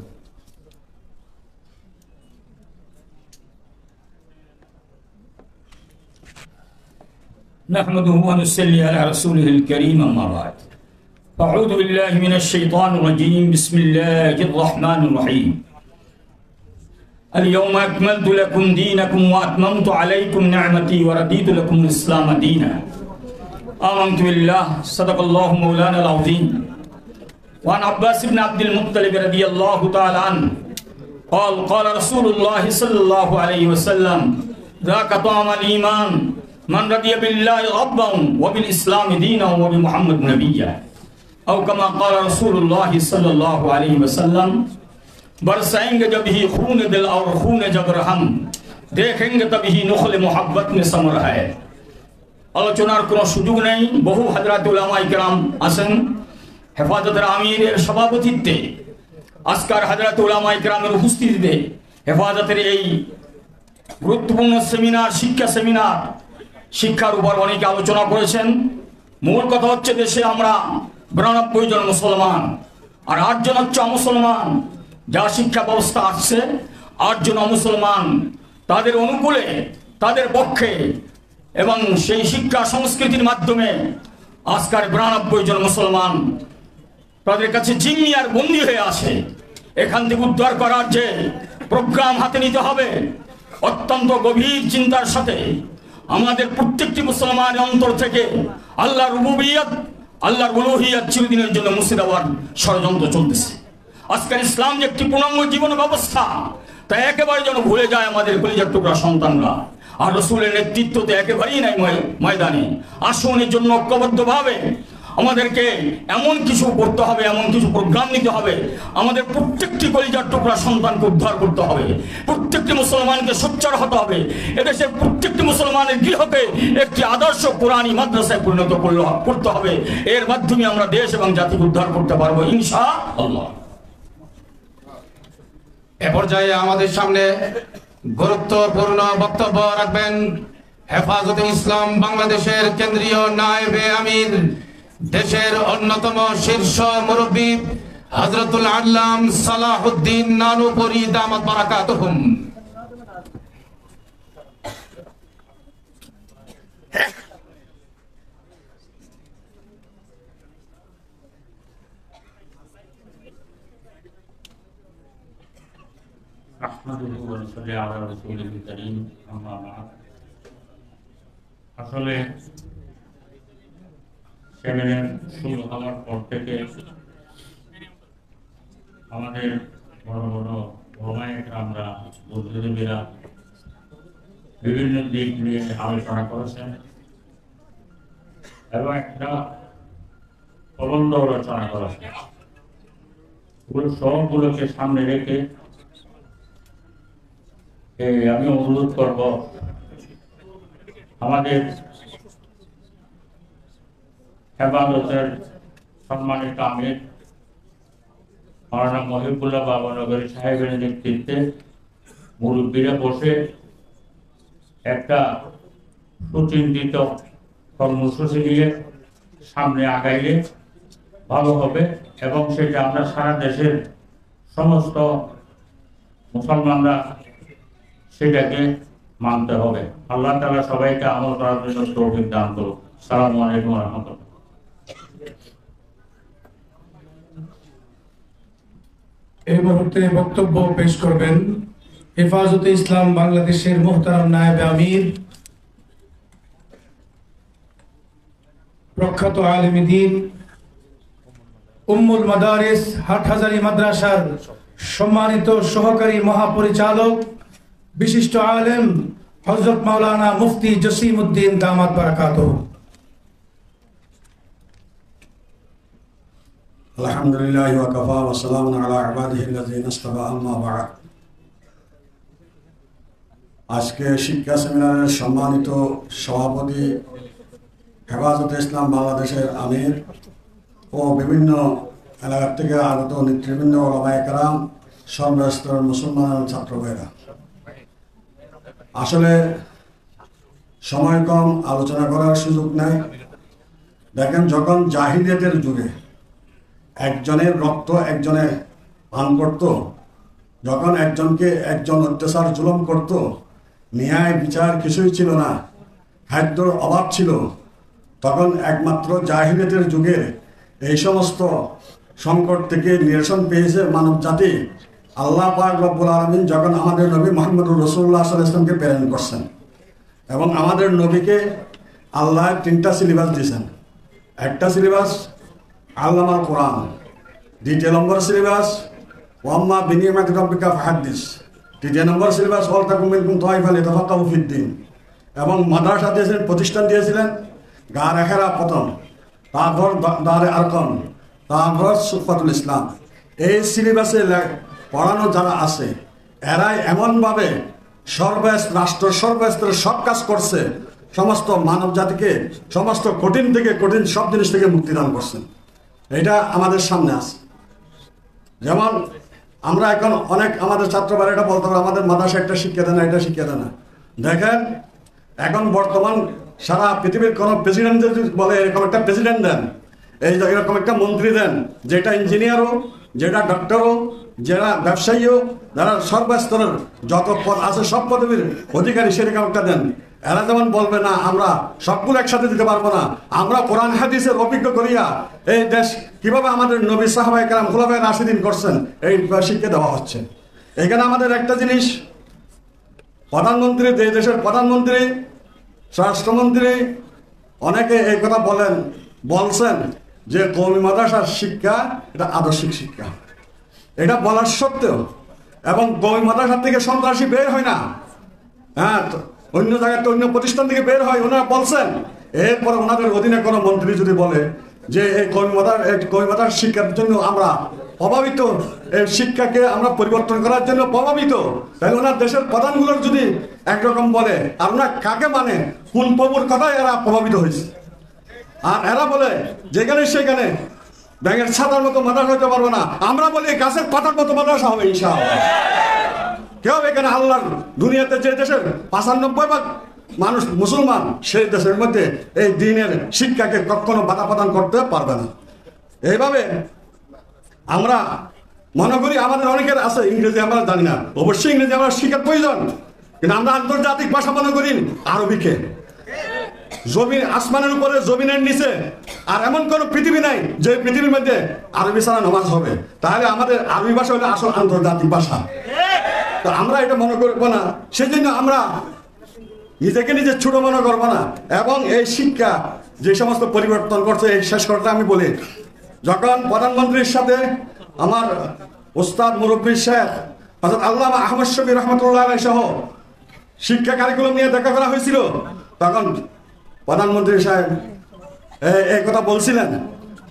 نحمده ونصلي على رسوله الكريم أما بعد أعوذ بالله من الشيطان الرجيم بسم الله الرحمن الرحيم اليوم أكملت لكم دينكم وأتممت عليكم نعمتي ورضيت لكم الإسلام دينا آمنت بالله صدق الله مولانا العظيم وعن عباس بن عبد المطلب رضي الله تعالى عنه قال قال رسول الله صلى الله عليه وسلم ذاك طعم الإيمان من رضي بالله ربا وبالإسلام دينا وبمحمد نبيا أو كما قال رسول الله صلى الله عليه وسلم बरसाएंगे जब ही खून दिल और खून जबर हम देखेंगे तभी नुखल मोहब्बत में समर है আলোচনার কোনো সুযোগ নেই বহু হযরত উলামা ইকরাম আছেন হেফাজতের আমিরের সভাপতিত্বে আজকের হযরত উলামা ইকরামের উপস্থিতিতে হেফাজতের এই গুরুত্বপূর্ণ সেমিনার শিক্ষার উপর অনেক আলোচনা করেছেন মূল কথা হচ্ছে দেশে আমরা 92 জন মুসলমান আর 8 জন হচ্ছে মুসলমান যা শিক্ষা ব্যবস্থা আসছে 8 জন মুসলমান তাদের অনুকূলে তাদের পক্ষে এবং সেই শিক্ষা সংস্কৃতির মাধ্যমে আজকের 92 জন মুসলমান তাদের কাছে জিম্মি আর বন্দী হয়ে আসে এখান থেকে উদ্ধার করার যে প্রোগ্রাম হাতে নিতে হবে অত্যন্ত গভীর চিন্তার সাথে আমাদের প্রত্যেকটি মুসলমানের অন্তর থেকে আল্লাহর রুবুবিয়ত আল্লাহর উলুহিয়ত চিরদিনের জন্য মুছে দেওয়ার ষড়যন্ত্র চলতেছে আজকের ইসলাম যে একটি পূর্ণাঙ্গ জীবন ব্যবস্থা তা একেবারে যেন ভুলে যায় আমাদের কলিজার টুকরা সন্তানরা আর রাসূলের নেতৃত্বতে একেবারেই নাই ময়দানে আসনের জন্য ঐক্যবদ্ধভাবে আমাদেরকে এমন কিছু করতে হবে এমন কিছু প্রোগ্রাম নিতে হবে আমাদের প্রত্যেকটি কলিজার টুকরা সন্তানকে উদ্ধার করতে হবে প্রত্যেকটি মুসলমানকে সোচ্চার হতে হবে এদেশের প্রত্যেকটি মুসলমানের গৃহকে একটি আদর্শ কোরআনী মাদ্রাসায় পরিণত করতে হবে এর মাধ্যমে আমরা দেশ এবং জাতিকে উদ্ধার করতে পারবো ইনশাআল্লাহ এ পর্যায়ে আমাদের সামনে গুরুত্বপূর্ণ বক্তব্য রাখবেন হেফাজতে ইসলাম বাংলাদেশের কেন্দ্রীয় নায়েবে আমির দেশের অন্যতম শীর্ষ মুরব্বী হযরতুল আল্লাম সালাহুদ্দিন নানুপুরী দামাত বারাকাতুহুম আসলে সেমিনার শুরু হওয়ার পর থেকে আমাদের বড় বড় ওলামায়ে-কেরামরা বুদ্ধিজীবীরা বিভিন্ন দিক নিয়ে আলোচনা করেছেন এবং একটা প্রবন্ধ রচনা করেছেন সবগুলোকে সামনে রেখে আমি অনুরোধ করব আমাদের হেফাজতের সম্মানিত আমির মাওলানা মহিবুল্লাহ বাবানগরী সাহেবের নেতৃত্বে মুরব্বীরা বসে একটা সুচিন্তিত কর্মসূচি নিয়ে সামনে আগাইলে ভালো হবে এবং সেটা আমরা সারা দেশের সমস্ত মুসলমানরা সেটাকে মানতে হবে আল্লাহ তাআলা সবাইকে আমল করার জন্য তৌফিক দান করুন আসসালামু আলাইকুম ওয়া রাহমাতুল্লাহ এই মুহূর্তে বক্তব্য পেশ করবেন হেফাজতে ইসলাম বাংলাদেশের মুহতারাম নায়েবে আমির প্রখ্যাত আলেম দ্বীন উম্মুল মাদারিস হাটহাজারী মাদ্রাসার সম্মানিত সহকারী মহাপরিচালক বিশিষ্ট আলেম হযরত মাওলানা মুফতি জসিমউদ্দিন দামাত বারাকাতুহু আলহামদুলিল্লাহি ওয়া কাফা ওয়া সালামুন আলা ইবাদিহিল্লাযিনা ইসতাফা আম্মা বা'দ আজকে শিক্ষা সেমিনারের সম্মানিত সভাপতি হেফাজতে ইসলাম বাংলাদেশের আমির ও বিভিন্ন এলাকা থেকে আগত নেতৃবৃন্দ ওলামায়ে-কেরাম সর্বস্তরের মুসলমান ছাত্র ভাইরা আসলে সময় কম আলোচনা করার সুযোগ নাই দেখেন যখন জাহিলিয়াতের যুগে একজনের রক্ত একজনে পান করত যখন একজনকে একজন অত্যাচার জুলুম করত ন্যায় বিচার কিছুই ছিল না খাদ্যর অভাব ছিল, তখন একমাত্র জাহিলিয়াতের যুগে এই সমস্ত সংকট থেকে নিরসন পেয়েছে মানব জাতি। আল্লাহ পাক রব্বুল আলামিন যখন আমাদের নবী মুহাম্মদুর রাসূলুল্লাহ সাল্লাল্লাহু আলাইহি ওয়াসাল্লামকে প্রেরণ করছেন এবং আমাদের নবীকে আল্লাহ 3টা সিলেবাস দিয়েছেন। একটা সিলেবাস আল্লামাল কোরআন, 2 নম্বর সিলেবাস ওয়াম্মা বিনিয়ামাতি রাব্বিকা ফাহাদ্দিস, 3 নম্বর সিলেবাস ওয়াল তাকুম মিনকুম তাইফা লিতাফাক্কাহু ফিদ্দিন। এবং মাদ্রাসা দিয়েছিলেন, প্রতিষ্ঠান দিয়েছিলেন গার হেরা প্রথম, তারপর দারে আরকাম, তারপর সুফাতুল ইসলাম। এই সিলেবাসে পড়ানো যারা আছে এরাই এমনভাবে রাষ্ট্র সর্বস্তরে সব কাজ করছে, সমস্ত মানব জাতিকে সমস্ত কঠিন থেকে কঠিন সব জিনিস থেকে মুক্তিদান করছেন। এটা আমাদের সামনে আছে। যেমন আমরা এখন অনেক আমাদের ছাত্রবারা এটা বলতে পারে আমাদের মাদ্রাসা একটা শিক্ষা দেয় না, এটা শিক্ষা দেয় না। দেখেন এখন বর্তমান সারা পৃথিবীর কোনো প্রেসিডেন্ট যদি বলে এরকম একটা প্রেসিডেন্ট দেন, এরকম একটা মন্ত্রী দেন, যেটা ইঞ্জিনিয়ারও, যেটা ডক্টরও, যারা ব্যবসায়ীও, যারা সর্বস্তরের যত পদ আছে সব পদবীর অধিকারী সেরকম একটা দেন। এরা যেমন বলবে না আমরা সবগুলো একসাথে দিতে পারবো না, আমরা কোরআন হাদিসের অভিজ্ঞ করিয়া এই দেশ কিভাবে আমাদের নবী সাহাবায়ে কেরাম খুলাফায়ে রাশিদিন করছেন এই শিক্ষা দেওয়া হচ্ছে। এখানে আমাদের একটা জিনিস, প্রধানমন্ত্রী, দেশের প্রধানমন্ত্রী, স্বরাষ্ট্রমন্ত্রী অনেকে এই কথা বলছেন যে কওমি মাদ্রাসার শিক্ষা এটা আদর্শিক শিক্ষা। এটা বলার সত্ত্বেও এবং কওমি মাদ্রাসা থেকে সন্ত্রাসী বের হয় না, হ্যাঁ অন্য জায়গাতে অন্য প্রতিষ্ঠান থেকে বের হয়, ওনারা বলছেন। এরপরে ওনাদের অধীনে কোনো মন্ত্রী যদি বলে যে এই কওমি মাদ্রাসার শিক্ষার জন্য আমরা প্রভাবিত, এই শিক্ষাকে আমরা পরিবর্তন করার জন্য প্রভাবিত, তাহলে ওনার দেশের প্রধানগুলোর যদি একরকম বলে আর ওনার কাকে মানে কোন প্রভুর কথায় এরা প্রভাবিত হয়েছে। আর এরা বলে যেখানে সেখানে ব্যাঙের ছাতার মতো মাদ্রাসা হতে পারবো না, আমরা বলি গাছের পাতার মতো মাদ্রাসা হবে ইনশাআল্লাহ। কেউ এখানে আল্লাহর দুনিয়াতে যে দেশের 95% মানুষ মুসলমান, সেই দেশের মধ্যে এই দ্বীনের শিক্ষাকে কখনো বাধা প্রদান করতে পারবে না। এইভাবে আমরা মনে করি আমাদের অনেকের আছে ইংরেজি আমরা জানি না, অবশ্যই ইংরেজি আমরা শিখার প্রয়োজন, কিন্তু আমরা আন্তর্জাতিক ভাষা মনে করি আরবিকে। জমিন আসমানের উপরে জমিনের নিচে আর এমন কোন পৃথিবী নাই যে পৃথিবীর মধ্যে আরবি ছাড়া নামাজ হবে, তাহলে আমাদের আরবি ভাষা হলো আসল আন্তর্জাতিক ভাষা। তো আমরা এটা মনে করবো না, সেজন্য আমরা নিজেকে নিজে ছোট মনে করবো না। এবং এই শিক্ষা যে সমস্ত পরিবর্তন করছে, এই শেষ করতে আমি বলি, যখন প্রধানমন্ত্রীর সাথে আমার ওস্তাদ মুরব্বী শেখ হযরত আল্লামা আহমদ শফী রহমতুল্লাহ আলাইহি সহ শিক্ষা কারিকুলাম নিয়ে দেখা করা হয়েছিল, তখন প্রধানমন্ত্রী সাহেব এই কথা বলছিলেন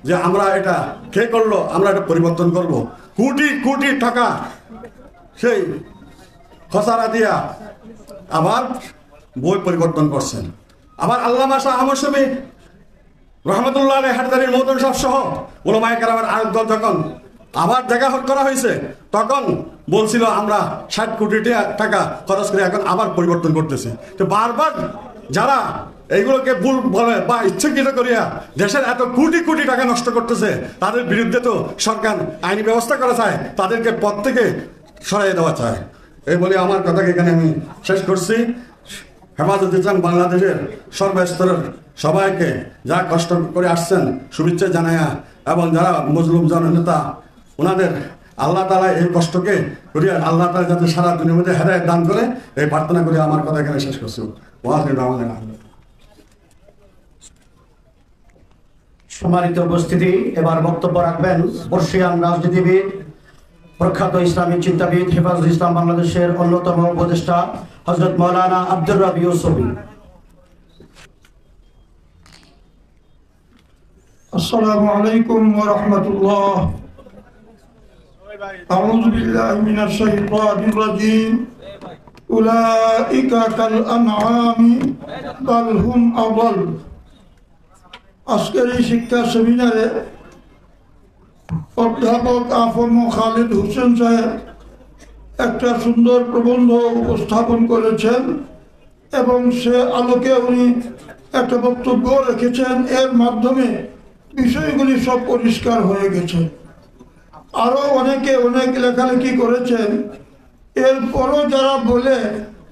যে আমরা এটা কে করলো, আমরা এটা পরিবর্তন করব। কোটি কোটি টাকা সেই খসারা দিয়া আবার বই পরিবর্তন করছেন। আবার আল্লামা শাহ আহমদ শফী রহমতুল্লাহ আলাইহি হাটদারির মহতরম সাহেব সহ উলামায়ে কেরামের আরেক দল যখন আবার দেখা করা হয়েছে, তখন বলছিল আমরা 60 কোটি টাকা খরচ করে এখন আবার পরিবর্তন করতেছি। তো বারবার যারা এইগুলোকে ভুল বলে বা ইচ্ছাকৃত করিয়া দেশের এত কোটি কোটি টাকা নষ্ট করতেছে, তাদের বিরুদ্ধে তো সরকার আইনি ব্যবস্থা করা চায়, তাদেরকে পদ থেকে সরাই দেওয়া চায়। এই বলে আমার কথাকে এখানে আমি শেষ করছি। হেফাজত ইসলাম বাংলাদেশের সর্বস্তরের সবাইকে যা কষ্ট করে আসছেন শুভেচ্ছা জানায়া, এবং যারা মজলুম জননেতা ওনাদের আল্লাহ তাআলা এই কষ্টকে করিয়া আল্লাহ তাআলা যাতে সারা দুনিয়ার মধ্যে হেদায়েত দান করে, এই প্রার্থনা করে আমার কথা এখানে শেষ করছি। সম্মানিত উপস্থিতি, এবার বক্তব্য রাখবেন বর্ষিয়ান রাজনীতিবিদ, প্রখ্যাত ইসলামী চিন্তাবিদ, হেফাজত ইসলাম বাংলাদেশের অন্যতম উপদেষ্টা হযরত মাওলানা আব্দুর রাব্বি ইউসুফী। আসসালামু আলাইকুম ওয়া রাহমাতুল্লাহ। আউযু বিল্লাহি মিনাশ শাইতানির রাজীম। উলাইকা কাল আনআমি বাল হুম আযাল। আজকের এই শিক্ষা সেমিনারে অধ্যাপক আফম খালিদ হোসেন সাহেব একটা সুন্দর প্রবন্ধ উপস্থাপন করেছেন এবং সে আলোকে উনি একটা বক্তব্য রেখেছেন। এর মাধ্যমে বিষয়গুলি সব পরিষ্কার হয়ে গেছে। আরও অনেকে অনেক লেখালেখি করেছেন। এরপরও যারা বলে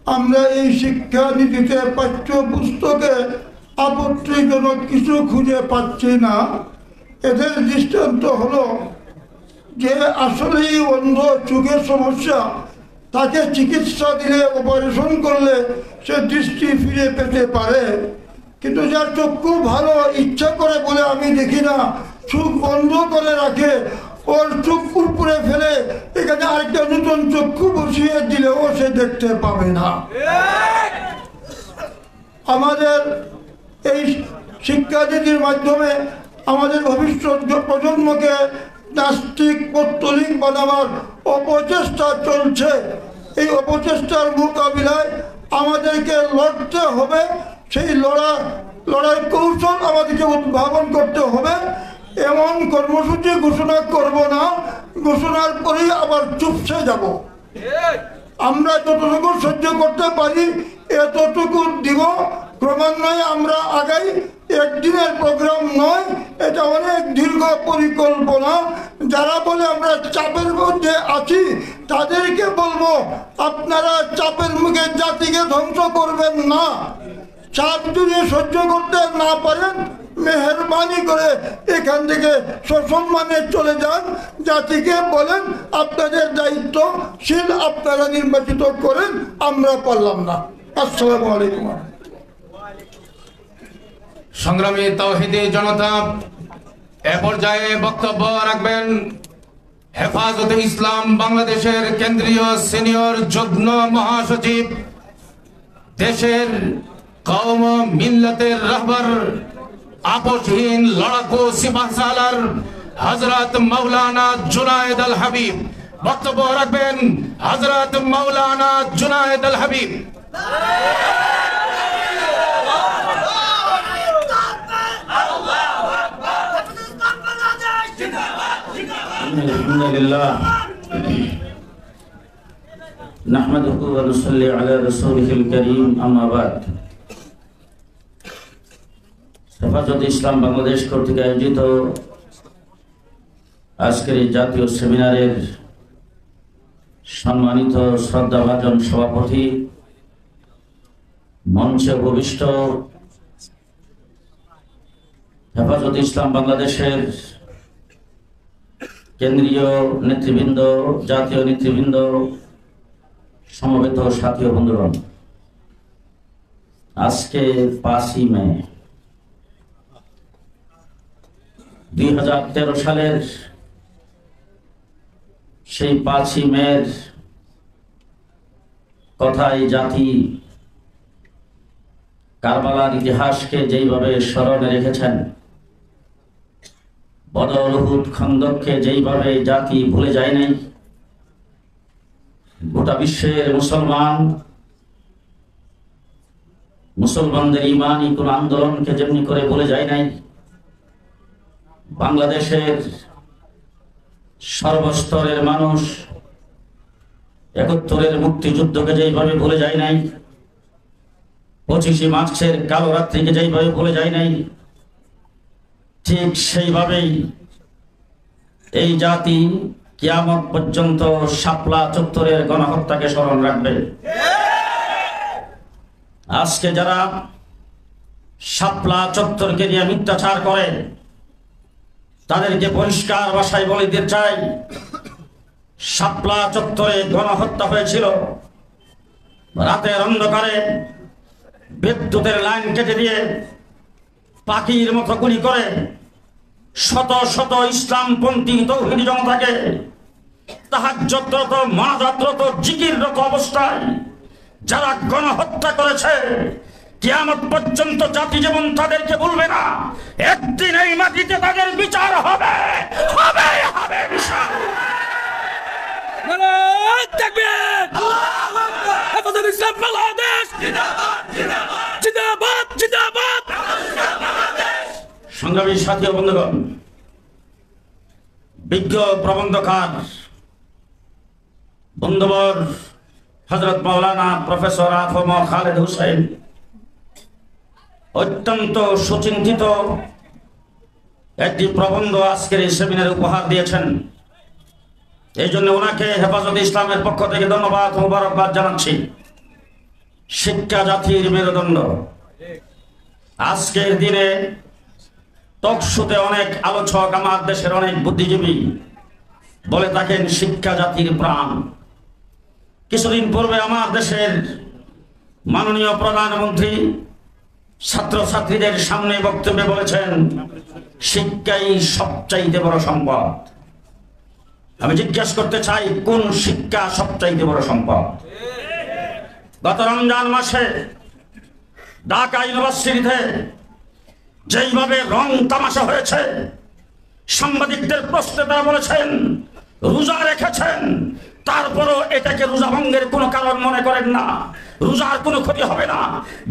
আমরা এই শিক্ষানীতিতে পাঠ্য পুস্তকে আপত্তিজনক কিছু খুঁজে পাচ্ছি না। এদের দৃষ্টান্ত হলো যে আসলেই অন্ধ চোখের সমস্যা, তাকে চিকিৎসা দিলে অপারেশন করলে সে দৃষ্টি ফিরে পেতে পারে, কিন্তু যার চক্ষু ভালো ইচ্ছা করে বলে আমি দেখি না, চোখ বন্ধ করে রাখে, ওর চোখ উপরে ফেলে এখানে আরেকটা নতুন চক্ষু বসিয়ে দিলেও সে দেখতে পাবে না। আমাদের এই শিক্ষানীতির মাধ্যমে আমাদের ভবিষ্যৎ প্রজন্মকে নাস্তিক পৌত্তলিক বানাবার অপচেষ্টা চলছে। এই অপচেষ্টার মোকাবিলায় আমাদেরকে লড়তে হবে। সেই লড়াই কৌশল আমাদেরকে উদ্ভাবন করতে হবে। এমন কর্মসূচি ঘোষণা করব না, ঘোষণার পরেই আবার চুপসে যাব। আমরা যতটুকু সহ্য করতে পারি এতটুকু দিব, ক্রমান্বয়ে আমরা আগাই। একদিনের প্রোগ্রাম নয়, এটা অনেক দীর্ঘ পরিকল্পনা। যারা বলে আমরা চাপের মধ্যে আছি তাদেরকে বলবো, আপনারা চাপের মুখে জাতিকে ধ্বংস করবেন না। চাপ যদি সহ্য করতে না পারেন, মেহরবানি করে এখান থেকে সসম্মানে চলে যান। জাতিকে বলেন আপনাদের দায়িত্বশীল, আপনারা নির্বাচিত করেন, আমরা পারলাম না। আসসালামু আলাইকুম। সংগ্রামী তাওহীদি জনতা, এ পর্যায়ে বক্তব্য রাখবেন হেফাজতে ইসলাম বাংলাদেশের কেন্দ্রীয় সিনিয়র যুগ্ম মহাসচিব, দেশের কওম মিল্লাতের রাহবার, আপোষহীন লড়াকু সিপাহসালার হযরত মাওলানা জুনায়েদ আল হাবিব। বক্তব্য রাখবেন হযরত মাওলানা জুনায়েদ আল হাবিব। আলহামদুলিল্লাহ, নাহমাদুহু ওয়া নুসাল্লি আলা রাসূলিহিল কারীম, আম্মা বাদ। হেফাজতে ইসলাম বাংলাদেশ কর্তৃক আয়োজিত আজকের এই জাতীয় সেমিনারের সম্মানিত শ্রদ্ধাভাজন সভাপতি, মঞ্চে উপবিষ্ট হেফাজতে ইসলাম বাংলাদেশের কেন্দ্রীয় নেতৃবৃন্দ, জাতীয় নেতৃবৃন্দ, সমবেত সাথী ও বন্ধুগণ, আজকে 5ই মে 2013 সালের সেই 5ই মের কথাই জাতি কারবালার ইতিহাসকে যেইভাবে স্মরণে রেখেছেন, বদর, উহুদ, খন্দককে যেইভাবে জাতি ভুলে যায় নাই, গোটা বিশ্বের মুসলমানদের ইমানি কোন আন্দোলনকে যেমনি করে ভুলে যায় নাই, বাংলাদেশের সর্বস্তরের মানুষ 71-এর মুক্তিযুদ্ধকে যেইভাবে ভুলে যায় নাই, 25শে মার্চের কালো রাত্রিকে যেইভাবে ভুলে যায় নাই, ঠিক সেইভাবেই এই জাতি কিয়ামত পর্যন্ত শাপলা চত্বরের গণহত্যাকে স্মরণ রাখবে। আজকে যারা শাপলা চত্বরকে নিয়ে মিথ্যাচার করে, তাদেরকে পরিষ্কার ভাষায় বলে দিতে চাই, শাপলা চত্বরে গণহত্যা হয়েছিল। রাতের অন্ধকারে বিদ্যুতের লাইন কেটে দিয়ে পাখির মতো গুলি করে শত শত ইসলামপন্থী তৌহিদি জনতাকে তাহাজ্জুদরত, মুনাজাতরত, জিকিররত অবস্থায় যারা গণহত্যা করেছে, কিয়ামত পর্যন্ত জাতি যেমন তাদেরকে ভুলবে না, একদিন এই মাটিতে তাদের বিচার হবে, হবে, হবে ইনশাআল্লাহ। নারায়ে তাকবীর, আল্লাহু আকবার। হেফাজতে ইসলাম বাংলাদেশ জিন্দাবাদ, জিন্দাবাদ, জিন্দাবাদ, জিন্দাবাদ। সংগ্রামী সাথী ও বন্ধুগণ, বিজ্ঞ প্রবন্ধকার বন্ধুবর হযরত মাওলানা প্রফেসর আফম খালেদ হোসেন অত্যন্ত সুচিন্তিত একটি প্রবন্ধ আজকের এই সেমিনারে উপহার দিয়েছেন। এই জন্য ওনাকে হেফাজতে ইসলামের পক্ষ থেকে ধন্যবাদ ও মোবারকবাদ জানাচ্ছি। শিক্ষা জাতির মেরুদণ্ড। আজকের দিনে টকশোতে অনেক আলোচক, আমার দেশের অনেক বুদ্ধিজীবী বলে থাকেন শিক্ষা জাতির প্রাণ। কিছুদিন পূর্বে আমার দেশের মাননীয় প্রধানমন্ত্রী ছাত্রছাত্রীদের সামনে বক্তব্যে বলেছেন শিক্ষাই সবচাইতে বড় সম্পদ। আমি জিজ্ঞেস করতে চাই, কোন শিক্ষা সবচাইতে বড় সম্পদ? গত রমজান মাসে ঢাকা ইউনিভার্সিটিতে যেইভাবে রং তামাশা হয়েছে, সাংবাদিকদের প্রশ্নে তারা বলেছেন রোজা রেখেছেন, তারপরও এটাকে রোজা ভঙ্গের কোনো কারণ মনে করেন না, রোজার কোনো ক্ষতি হবে না।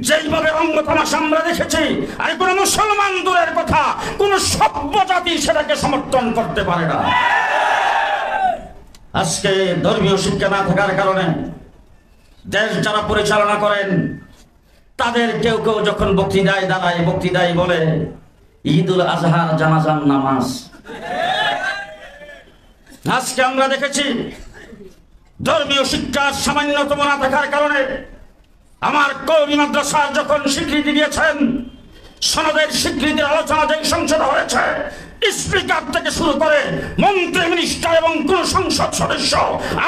যেইভাবে রঙ্গ তামাশা আমরা দেখেছি, আর কোনো মুসলমান দূরের কথা, কোন সভ্য জাতি সেটাকে সমর্থন করতে পারে না। আজকে ধর্মীয় শিক্ষা না থাকার কারণে দেশ যারা পরিচালনা করেন তাদের কেউ কেউ যখন বক্তৃতায় দাঁড়ায়, বক্তৃতায় বলে ঈদুল আজহার জানাজার নামাজ। আজকে আমরা দেখেছি ধর্মীয় শিক্ষার সামান্যতম না থাকার কারণে আমার কওমি মাদ্রাসা যখন স্বীকৃতি দিয়েছেন, সনদের স্বীকৃতির আলোচনা যে সংসদ হয়েছে, স্পিকার থেকে শুরু করে মন্ত্রী, মিনিস্টার এবং কোন সংসদ সদস্য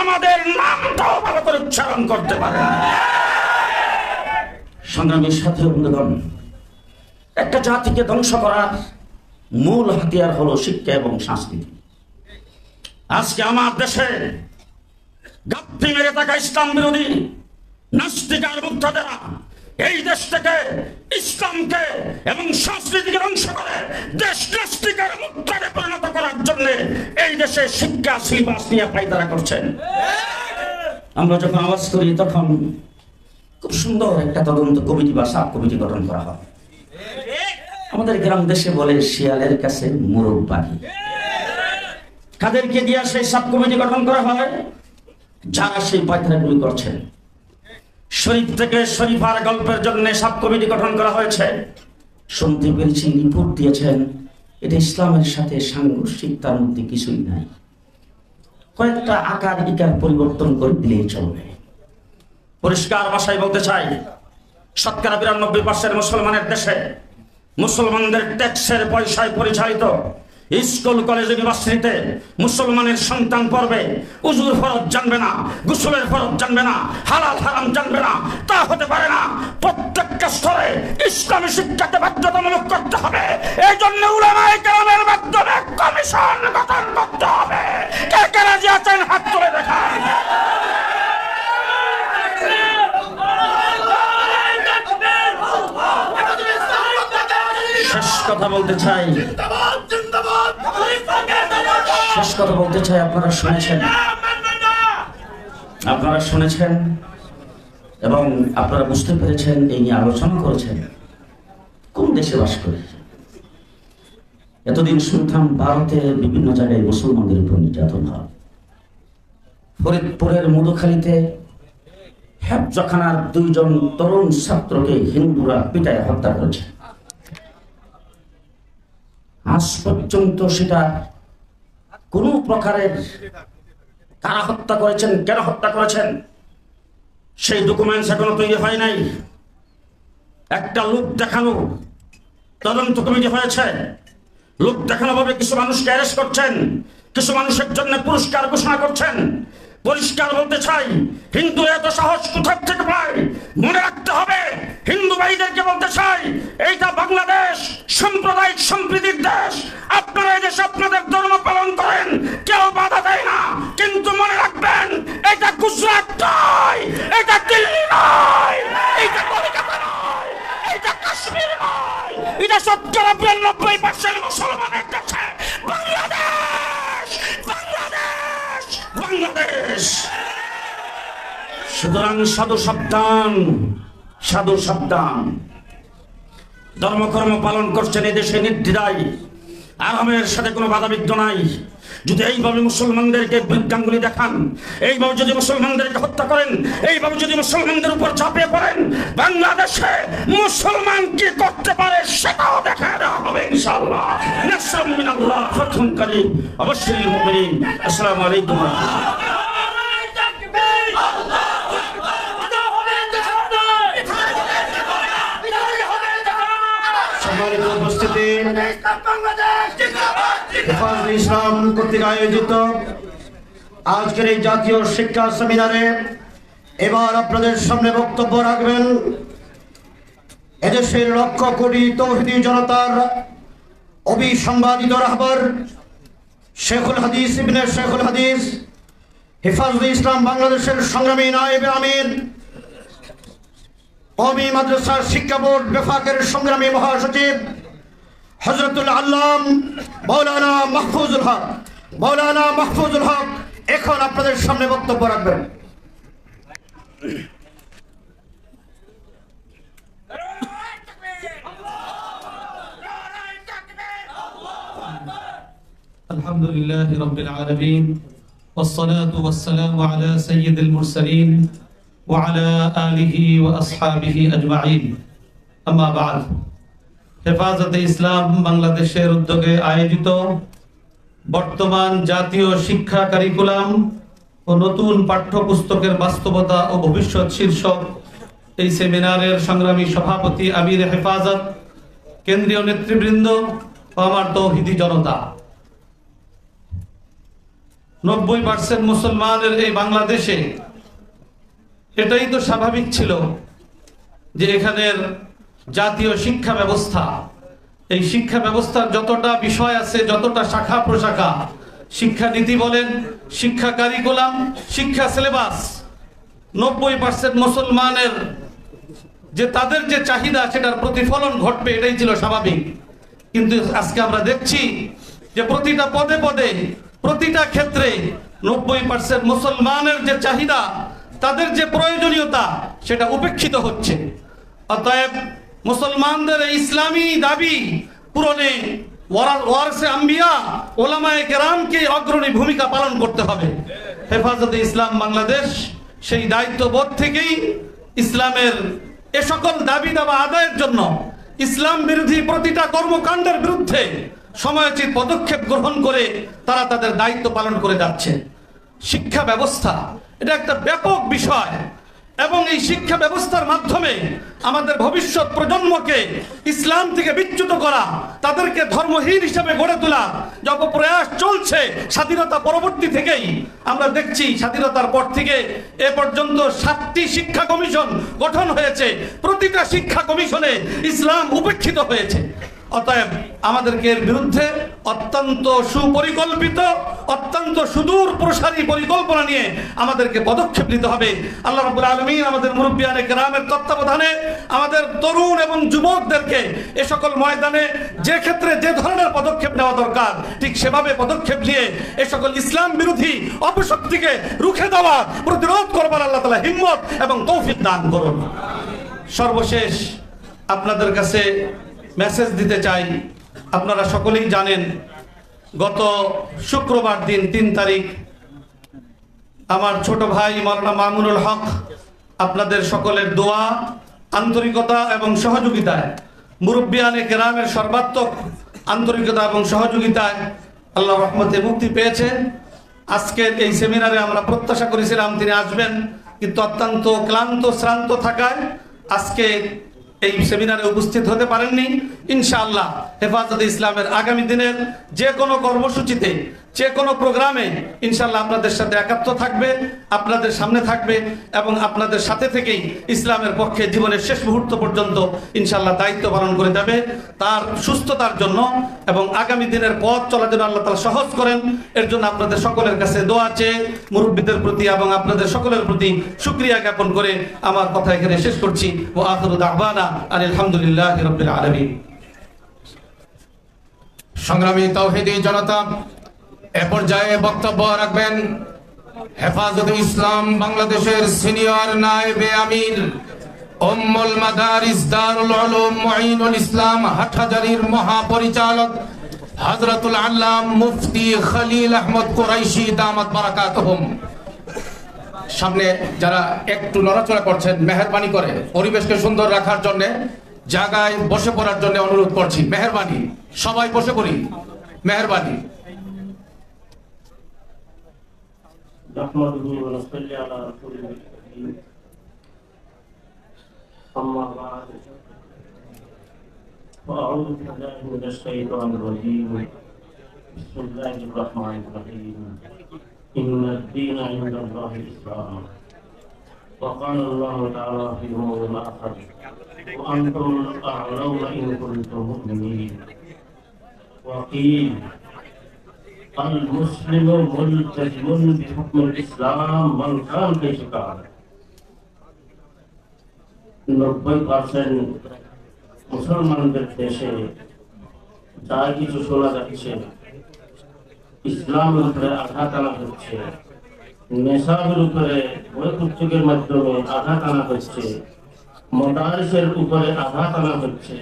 আমাদের নামটাও ভালো করে উচ্চারণ করতে পারে না। সংগ্রামী সাথী বন্ধুগণ, একটা জাতিকে ধ্বংস করার মূল হাতিয়ার হলো শিক্ষা এবং সংস্কৃতি। আজকে আমার দেশে গাপ্পি মেরে থাকা ইসলাম বিরোধী নাস্তিক আর মুক্তাদেরা এই দেশ থেকে ইসলামকে এবং সংস্কৃতিকে ধ্বংস করে দেশ নাস্তিকের মুক্তারে পরিণত করার জন্য এই দেশে শিক্ষা সিলেবাস নিয়ে পায়তারা করছেন। আমরা যখন আওয়াজ করি তখন খুব সুন্দর একটা তদন্ত কমিটি বা সাব কমিটি গঠন করা হয়। আমাদের গ্রাম দেশে বলে শিয়ালের কাছে মোরগ পাখি। কাদেরকে দিয়ে সেই সাব কমিটি গঠন করা হয়? যারা সেই পায়তারাগুলি করছেন। শরীফ থেকে শরীফার গল্পের জন্য সাব কমিটি গঠন করা হয়েছে। শুনতে পেরেছি রিপোর্ট দিয়েছেন এটা ইসলামের সাথে সাংঘর্ষিক, তার মধ্যে কিছুই নাই, কয়েকটা আকার ইকার পরিবর্তন করে দিলেই চলবে। পরিষ্কার ভাষায় বলতে চাই, শতকরা 92% মুসলমানের দেশে মুসলমানদের ট্যাক্সের পয়সায় পরিচালিত স্কুল, কলেজ, ইউনিভার্সিটিতে মুসলমানের সন্তান পড়বে, উজুর ফরজ জানবে না, গোসলের ফরজ জানবে না, হালাল হারাম জানবে না, তা হতে পারে না। প্রত্যেকটা স্তরে ইসলামী শিক্ষাকে বাধ্যতামূলক করতে হবে। এই জন্য উলামায়ে কেরামের মাধ্যমে কমিশন গঠন করতে হবে। কে কে রাজি আছেন হাত তুলে দেখান। শেষ কথা বলতে চাই, আপনারা শুনেছেন এবং আপনারা বুঝতে পেরেছেন, এই নিয়ে আলোচনা করেছেন। কোন দেশে বাস করি? এতদিন শুনতাম ভারতে বিভিন্ন জায়গায় মুসলমানদের উপর নির্যাতন হয়। ফরিদপুরের মধুখালীতে হেফজখানার 2 জন তরুণ ছাত্রকে হিন্দুরা পিটায় হত্যা করেছে। আজ পর্যন্ত সেটা কোন প্রকারের কারা হত্যা করেছেন, কেন হত্যা করেছেন, সেই ডকুমেন্টস এখনো তৈরি হয় নাই। একটা লোক দেখানো তদন্ত কমিটি হয়েছে, লোক দেখানো ভাবে কিছু মানুষকে অ্যারেস্ট করছেন, কিছু মানুষের জন্য পুরস্কার ঘোষণা করছেন। পরিষ্কার বলতে চাই, হিন্দু এত সাহস কোথা থেকে পায়? মনে রাখতে হবে, হিন্দু ভাইদেরকে বলতে চাই, এইটা বাংলাদেশ সাম্প্রদায়িক সম্প্রীতির দেশ। আপনারা এই দেশে আপনাদের ধর্ম পালন করেন, কেউ বাধা দেয় না, কিন্তু মনে রাখবেন এটা গুজরাট নয়, এটা দিল্লি নয়, এটা কলকাতা নয়, এটা কাশ্মীর নয়, এটা 90% মুসলমানের কাছে বাংলাদেশ, বাংলাদেশ, বাংলাদেশ। সুতরাং সাধু সাবধান, সাধু সাবধান। ধর্মকর্ম পালন করছেন এদেশে নির্দ্বিধায়, আরামের সাথে কোনো বাধাবিঘ্ন নাই। যদি এইভাবে মুসলমানদেরকে বৃদ্ধাঙ্গুলি দেখান, এইভাবে যদি মুসলমানদেরকে হত্যা করেন, এইভাবে যদি মুসলমানদের উপর ঝাঁপিয়ে পড়েন, বাংলাদেশে মুসলমান কি করতে পারে সেটাও দেখা দেওয়া হবে ইনশাআল্লাহ। নাসরুম মিনাল্লাহ, ফাতহুন কারীম, অবশ্যই মুমিনিন। আসসালামু আলাইকুম ওয়া রাহমাতুল্লাহ। উপস্থিতি হেফাজতে ইসলাম কর্তৃক আয়োজিত আজকের এই জাতীয় শিক্ষা সেমিনারে এবার আপনাদের সামনে বক্তব্য রাখবেন এদেশের লক্ষ কোটি তৌহিদি জনতার অবিসংবাদিত রাহবার শেখুল হাদিস ইবনে শেখুল হাদিস হেফাজতে ইসলাম বাংলাদেশের সংগ্রামী নায়েবে আমির কওমি মাদ্রাসা শিক্ষা বোর্ড বিভাগের সংগ্রামী মহাসচিব হযরতুল আল্লাম মাওলানা মাহফুজুল হক এখন আপনাদের সামনে বক্তব্য রাখবেন। আলহামদুলিল্লাহ রাব্বিল আলামিন والصلاة والسلام على سيد المرسلين وعلى آله وأصحابه أجمعين أما بعد হেফাজতে ইসলাম বাংলাদেশের উদ্যোগে আয়োজিত বর্তমান জাতীয় শিক্ষা কারিকুলাম ও নতুন পাঠ্যপুস্তকের বাস্তবতা ও ভবিষ্যৎ শীর্ষক এই সেমিনারের সংগ্রামী সভাপতি আমির হেফাজত, কেন্দ্রীয় নেতৃবৃন্দ ও আমার তৌহিদি জনতা, 90% মুসলমানের এই বাংলাদেশে এটাই তো স্বাভাবিক ছিল যে এখানের জাতীয় শিক্ষা ব্যবস্থা, এই শিক্ষা ব্যবস্থার যতটা বিষয় আছে, যতটা শাখা প্রশাখা, শিক্ষা নীতি বলেন, শিক্ষা কারিকুলাম, শিক্ষা সিলেবাস, 90% মুসলমানের যে তাদের যে চাহিদা সেটার প্রতিফলন ঘটবে এটাই ছিল স্বাভাবিক। কিন্তু আজকে আমরা দেখছি যে প্রতিটা পদে পদে, প্রতিটা ক্ষেত্রে 90% মুসলমানের যে চাহিদা, তাদের যে প্রয়োজনীয়তা সেটা উপেক্ষিত হচ্ছে। অতএব মুসলমানদের ইসলামী দাবি পূরণে ওয়ারসে আম্বিয়া ওলামায়ে কেরামকে অগ্রণী ভূমিকা পালন করতে হবে। হেফাজতে ইসলাম বাংলাদেশ সেই দায়িত্ববোধ থেকেই ইসলামের এ সকল দাবি দাবা আদায়ের জন্য ইসলাম বিরোধী প্রতিটা কর্মকাণ্ডের বিরুদ্ধে সময়োচিত পদক্ষেপ গ্রহণ করে তারা তাদের দায়িত্ব পালন করে যাচ্ছে। শিক্ষা ব্যবস্থা এটা একটা ব্যাপক বিষয় এবং এই শিক্ষা ব্যবস্থার মাধ্যমে আমাদের ভবিষ্যৎ প্রজন্মকে ইসলাম থেকে বিচ্যুত করা, তাদেরকে ধর্মহীন হিসেবে গড়ে তোলা যে অপপ্রয়াস চলছে স্বাধীনতা পরবর্তী থেকেই। আমরা দেখছি স্বাধীনতার পর থেকে এ পর্যন্ত 7টি শিক্ষা কমিশন গঠন হয়েছে, প্রতিটা শিক্ষা কমিশনে ইসলাম উপেক্ষিত হয়েছে। অতএব আমাদেরকে এর বিরুদ্ধে অত্যন্ত সুপরিকল্পিত, অত্যন্ত সুদূর প্রসারী পরিকল্পনা নিয়ে আমাদেরকে পদক্ষেপ নিতে হবে। আল্লাহ রাব্বুল আলামিন আমাদের মুরব্বিয়ানে কেরামের তত্ত্বাবধানে আমাদের তরুণ এবং যুবকদেরকে এ সকল ময়দানে যে ক্ষেত্রে যে ধরনের পদক্ষেপ নেওয়া দরকার ঠিক সেভাবে পদক্ষেপ নিয়ে এ সকল ইসলাম বিরোধী অপশক্তিকে রুখে দেওয়া, প্রতিরোধ করবার আল্লাহ তাআলা হিম্মত এবং তৌফিক দান করুন। সর্বশেষ আপনাদের কাছে মেসেজ দিতে চাই, আপনারা সকলেই জানেন গত শুক্রবার দিন 3 তারিখ আমার ছোট ভাই মাওলানা মামুনুল হক আপনাদের সকলের দোয়া, আন্তরিকতা এবং সহযোগিতায়, মুরব্বিয়ানে কেরামের সর্বাত্মক আন্তরিকতা এবং সহযোগিতায় আল্লাহর রহমতে মুক্তি পেয়েছে। আজকের এই সেমিনারে আমরা প্রত্যাশা করেছিলাম তিনি আসবেন, কিন্তু অত্যন্ত ক্লান্ত শ্রান্ত থাকায় আজকে এই সেমিনারে উপস্থিত হতে পারেননি। ইনশাআল্লাহ হেফাজতে ইসলামের আগামী দিনের যে কোনো কর্মসূচিতে, যে কোনো প্রোগ্রামে ইনশাআল্লাহ আপনাদের সাথে একাত্ম থাকবে, আপনাদের সামনে থাকবে এবং আপনাদের সাথে থেকেই ইসলামের পক্ষে জীবনের শেষ মুহূর্ত পর্যন্ত ইনশাআল্লাহ দায়িত্ব পালন করে যাবে। তার সুস্থতার জন্য এবং আগামী দিনের পথ চলার জন্য আল্লাহ তাআলা সহজ করেন, এর জন্য আপনাদের সকলের কাছে দোয়া চেয়ে মুরব্বিদের প্রতি এবং আপনাদের সকলের প্রতি শুকরিয়া জ্ঞাপন করে আমার কথা এখানে শেষ করছি। ওয়া আখিরু দাওয়ানা আলহামদুলিল্লাহি রাব্বিল আলামিন। সংগ্রামী তাওহীদি জনতা, এ পর্যায়ে বক্তব্য রাখবেন হেফাজতে ইসলাম বাংলাদেশের সিনিয়র নায়েবে আমির, উম্মুল মাদারিস দারুল উলুম মুঈনুল ইসলাম হাটহাজারীর মহাপরিচালক হযরতুল আল্লাম মুফতি খলিল আহমদ কুরাইশি দামাত বারাকাতুহুম। সামনে যারা একটু নড়াচড়া করছেন মেহেরবানি করে পরিবেশকে সুন্দর রাখার জন্য জায়গায় বসে পড়ার জন্য অনুরোধ করছি। মেহেরবানি, সবাই বসে পড়ি, মেহেরবানি। وأعوذ بالله من الشيطان الرجيم بسم الله الرحمن الرحيم إن الدين عند الله الإسلام وقال الله تعالى في موضع آخر وأنتم الأعلون إن كنتم مؤمنين وقيل المسلم ملتزم بحكم الإسلام من كان كيف كان 90% মুসলমানদের দেশে যা কিছু শোনা যাচ্ছে ইসলামের উপরে আঘাত আনা হচ্ছে, নেশাবের উপরে বৈপুত্রিকের মাধ্যমে আঘাত আনা হচ্ছে, মদারিসের উপরে আঘাত আনা হচ্ছে,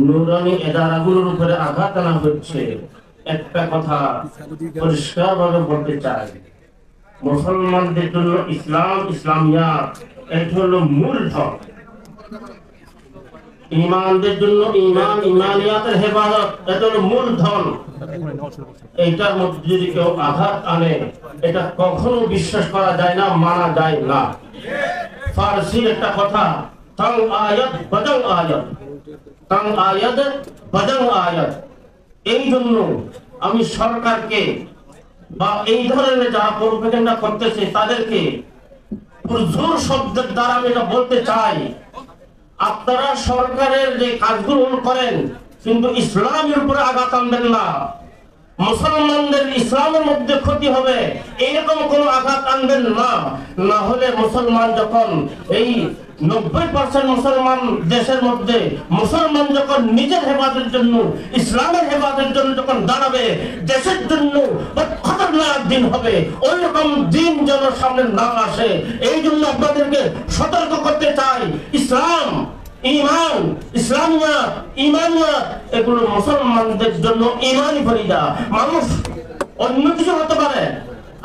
নুরানি এদারাগুলোর উপরে আঘাত আনা হচ্ছে। একটা কথা পরিষ্কারভাবে বলতে চাই, মুসলমানদের জন্য ইসলাম ইসলামিয়াত এটা হলো মূল ধন। ইমানদের জন্য ইমান ইমানিয়াতের হেফাজত এটা হলো মূল ধন। এইটার মধ্যে যদি কেউ আঘাত আনে এটা কখনো বিশ্বাস করা যায় না, মানা যায় না। ফারসির একটা কথা, তাং আয়াত বাজাং আয়াত, তাং আয়াত বাজাং আয়াত। এই জন্য আমি সরকারকে বা এই ধরনের যারা প্রোপাগান্ডা করতেছে তাদেরকে জোর শব্দের দ্বারা আমি এটা বলতে চাই, আপনারা সরকারের যে কাজগুলো করেন কিন্তু ইসলামের উপরে আঘাত আনবেন না। মুসলমানদের ইসলামের মধ্যে ক্ষতি হবে এইরকম কোন আঘাত আনবেন না। না হলে মুসলমান যখন এই 90% মুসলমান দেশের মধ্যে মুসলমান যখন নিজের হেফাজতের জন্য ইসলামের হেফাজতের জন্য যখন দাঁড়াবে, দেশের জন্য খতরনাক দিন হবে। ওই রকম দিন যেন সামনে না আসে এই জন্য আপনাদেরকে সতর্ক করতে চাই। ইসলাম ইমান ইসলামিয়াত ইমানিয়াত এগুলো মুসলমানদের জন্য ইমানি ফরিদা। মানুষ অন্য কিছু হতে পারে,